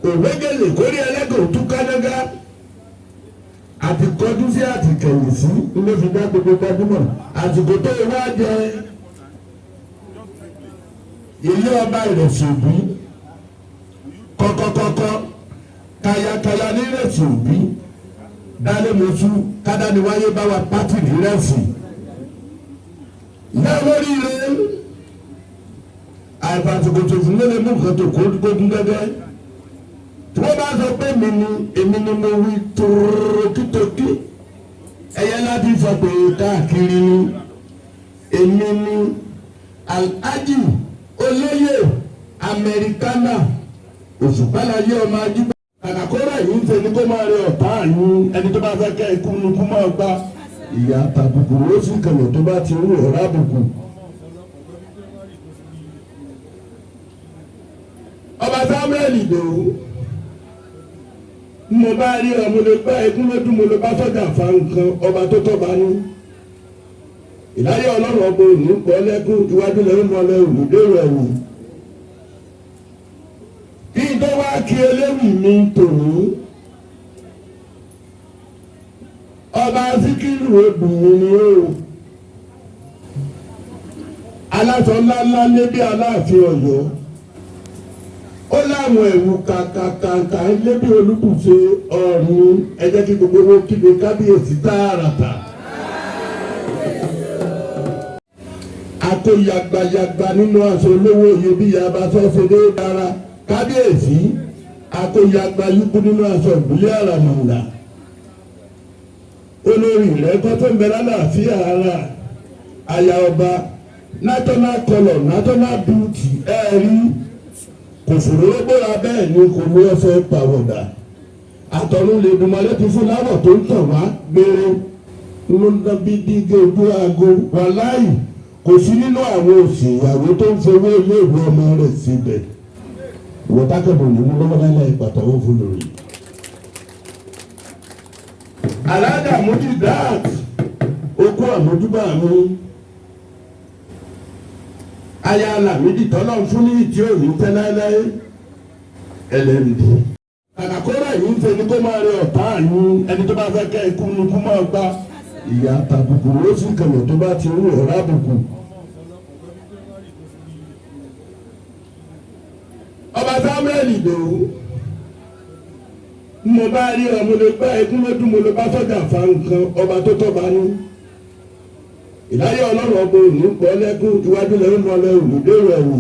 S10: òwégele kórí ẹlẹ́gàn òtún kánágá àti kọjú sí àti kẹ̀yìn sí ilé fi dá gbogbo gbajúmọ̀ àsìkò tó wá jẹ ilé ọba Ìrẹsì Òbí kọ́kọ́kọ́kọ́ kayakaya ní Ìrẹsì Òbí dálémọ̀sù kádániwáyé bá wa pátì ní Ìrẹsì ìyá olóríire àìfàsìkòtò fún lórí mú nǹkan tó kódún gẹ́gẹ́ tí wọ́n bá sọ pé èmi ni mo wí tórókítókí ẹ̀yẹ láti sọ pé káàkiri ni èmi ni Alhaji olóyè Amẹ́ríkánà Òṣùpálayé ọmọ ajígbà àkàkọ́rọ̀ yìí ń ṣe ní kó máa rí ọ̀tá àyún ẹni tó bá fẹ́ kẹ́ ikú ní kú máa gbá ìyá àtàbùkù ló sì kẹ̀lẹ̀ tó bá ti rú ọ̀rá àbùkù. ọba Samuel Ìdòwú mo bá rí ọmọ lè gbá ikú lójú mo lè bá sọ́jà fa nǹkan ọba tó tọ́ba ní. ìláyé ọlọ́run ọgbọ òní pọ̀ lẹ́kún iwájú lẹ́yìn mọ́lẹ́ olùdérò ẹ̀wù. kí n tó wá kí eléwì mi tòun ọba Sikiru Obìnrin ni ó aláṣọ ńláńlá lébi Aláàfin Ọ̀yọ́ ó láwọn ẹ̀wù kàkàkàkà lébi Olúbùṣe ọ̀run ẹ jẹ́ kí gbogbo owó kígbe kábíyèsí tààràtà. Akóyagbayagba nínú aṣọ olówó iyebíye abasọ́sọ́dé dára kábíyèsí akóyagba yúkú nínú aṣọ ìbílẹ̀ àràmọ̀ǹdà olórí rẹ̀ kọ́tọ́ ń bẹ lálàáfíà ara àyà ọba national colour national beauty ẹ̀rí kò fòrò gbóra bẹ́ẹ̀ ni kò ní ọ̀fẹ́ pàwọ̀dà àtọ̀run lè dùnmọ́lẹ́ ti fún láwọ̀ tó ń tàn wá gbére ló ń dán bí dígé ojú aago wàláì kò sí nínú àwọn òsì ìyàwó tó ń fowó ilé ìwé ọmọ rẹ̀ síbẹ̀ ìwọ tákàbọ̀ ní mú lọ́wọ́ láìláì ìpàtàwọ́ fún lórí. Alhaja Mujidat okú àmójúbà mi aya Lámídì tọ́lọ́ fún ní ìdí òní tẹ́ láéláé ẹlẹ́rìí. Àkàkọ́rọ̀ yìí ń ṣe ní kó máa rí ọ̀tá àyún ẹni tó bá fẹ́ kẹ́ ikú ní kú máa gbá ìyá àtàbùkù ló sì kẹ̀lẹ̀ tó bá ti rú ọ̀rá àbùkù. ọba Samuel Ìdòwú mo bá rí ọmọ lè gbá ikú lójú mo lè bá sọ́jà fa nǹkan ọba tó tọ́ba ní. ìláyé ọlọ́run ọgbọ òní pọ̀ lẹ́kún iwájú lẹ́yìn mọ́lẹ́ olùdérò ẹ̀wù.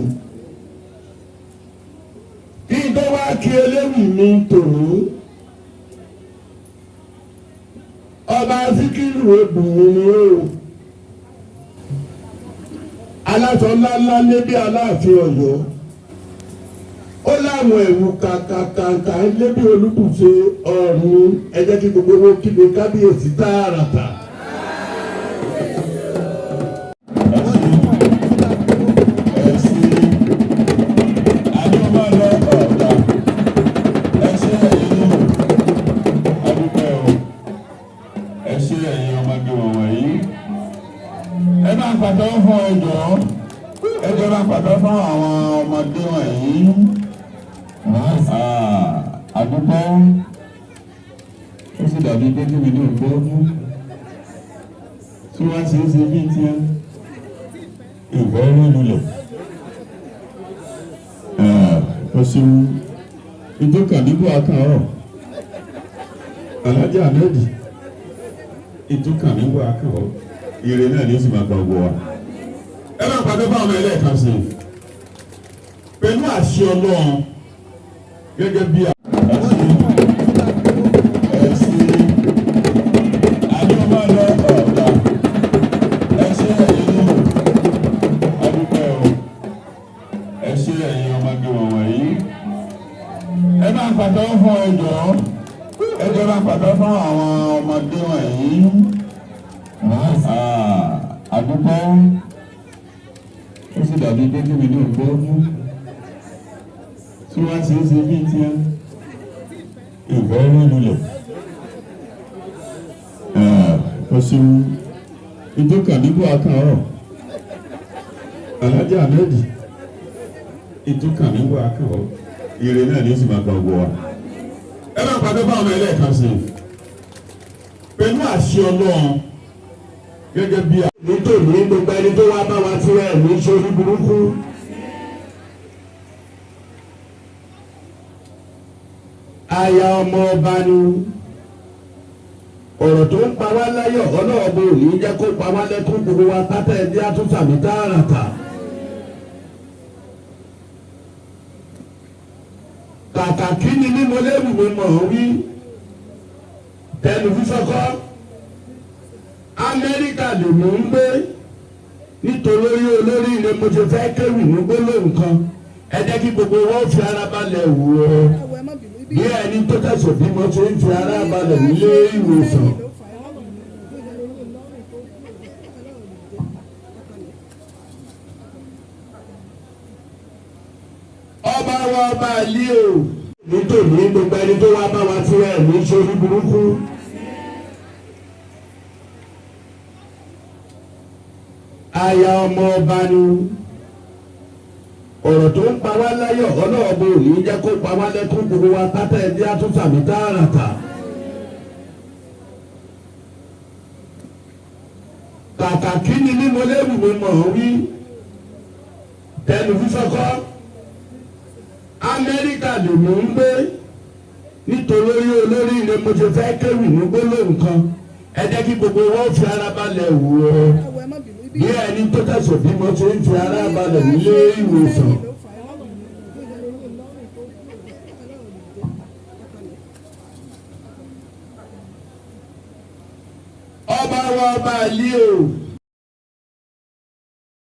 S10: kí n tó wá kí eléwì mi tòun ọba Sikiru Obìnrin ni ó aláṣọ ńláńlá lébi Aláàfin Ọ̀yọ́ ó láwọn ẹ̀wù kàkàkàkà lébi Olúbùṣe ọ̀run ẹ jẹ́ kí gbogbo owó kígbe kábíyèsí tààràtà.
S1: Pàtàkì fún ẹjọ́ bá pàtàkì fún àwọn ọmọdé wọ̀nyí. Àdúgbò ó sì dàbí pé kí mi ní ògbójú tí wọ́n ti ń ṣe bíi tiẹ̀ ìfẹ́ rí lulẹ̀. Ọ̀sùn ìjókà nígbà àkàrọ̀ Alhaja Ahmed ìjókà nígbà àkàrọ̀ ire náà ní ó sì máa gba ọgbọ wa. ẹ máa pàdé fún àwọn ẹlẹ́ẹ̀kan sí i pẹ̀lú àṣẹ Ọlọ́run gẹ́gẹ́ bí ẹ̀sìn àdúgbò lọ ọ̀gá ẹ̀sìn ẹ̀yìn àdúgbò ẹ̀sìn ẹ̀yìn ọmọdé wọ̀nyí. ẹ máa pàdé fún ẹjọ́ máa pàdé fún àwọn ọmọdé wọ̀nyí. Àdúgbò ó sì dàbí pé kí mi ní ògbójú tí wọ́n ti ń ṣe bíi tiẹ̀ ìfẹ́ rí lulẹ̀. Ọ̀sùn ìjókà nígbà àkàrọ̀ Alhaja Ahmed ìjókà nígbà àkàrọ̀ ire náà ní ó sì máa gba ọgbọ wa. ẹ máa pàdé fún àwọn ẹlẹ́ẹ̀kan sí i pẹ̀lú àṣẹ Ọlọ́run gẹ́gẹ́ bí
S10: nítorí gbogbo ẹni tó wá bá wa tí ẹ̀ ní sórí burúkú aya ọmọ ọba ni ọ̀rọ̀ tó ń pa wá láyọ̀ ọlọ́ọ̀bù ò ní jẹ́ kó pa wá lẹ́kún gbogbo wa pátá ẹbí àtúntàmí tààràtà. kàkà kí ni mímọ lẹ́rù mi mọ̀ ọ́ wí tẹlifíṣàn kọ́ Amẹ́ríkà lèmi ń gbé nítorí olórí ilé mo ti fẹ́ kéwì ní gbólóhùn kan ẹ jẹ́ kí gbogbo wọn fi ara balẹ̀ wò ó bí ẹni tó tẹ̀sọ̀ bí mo ṣe ń fi ara balẹ̀ nílé ìwòsàn. ọba wa ọba àlí o nítorí gbogbo ẹni tó wá bá wa tí ẹ ní sórí burúkú. aya ọmọ ọba ni ọ̀rọ̀ tó ń pa wá láyọ̀ ọlọ́ọ̀bù ò ní jẹ́ kó pa wá lẹ́kún gbogbo wa pátá ẹbí àtúntàmí tààràtà. kàkà kí ni mímọ lẹ́rù mi mọ̀ ọ́ wí tẹlifíṣàn kọ́ Amẹ́ríkà lèmi ń gbé nítorí olórí ilé mo ti fẹ́ kéwì ní gbólóhùn kan ẹ jẹ́ kí gbogbo wọn fi ara balẹ̀ wò ó bí ẹni tó tẹ̀sọ̀ bí mo ṣe ń fi ara balẹ̀ nílé ìwòsàn. ọba wa ọba àlí o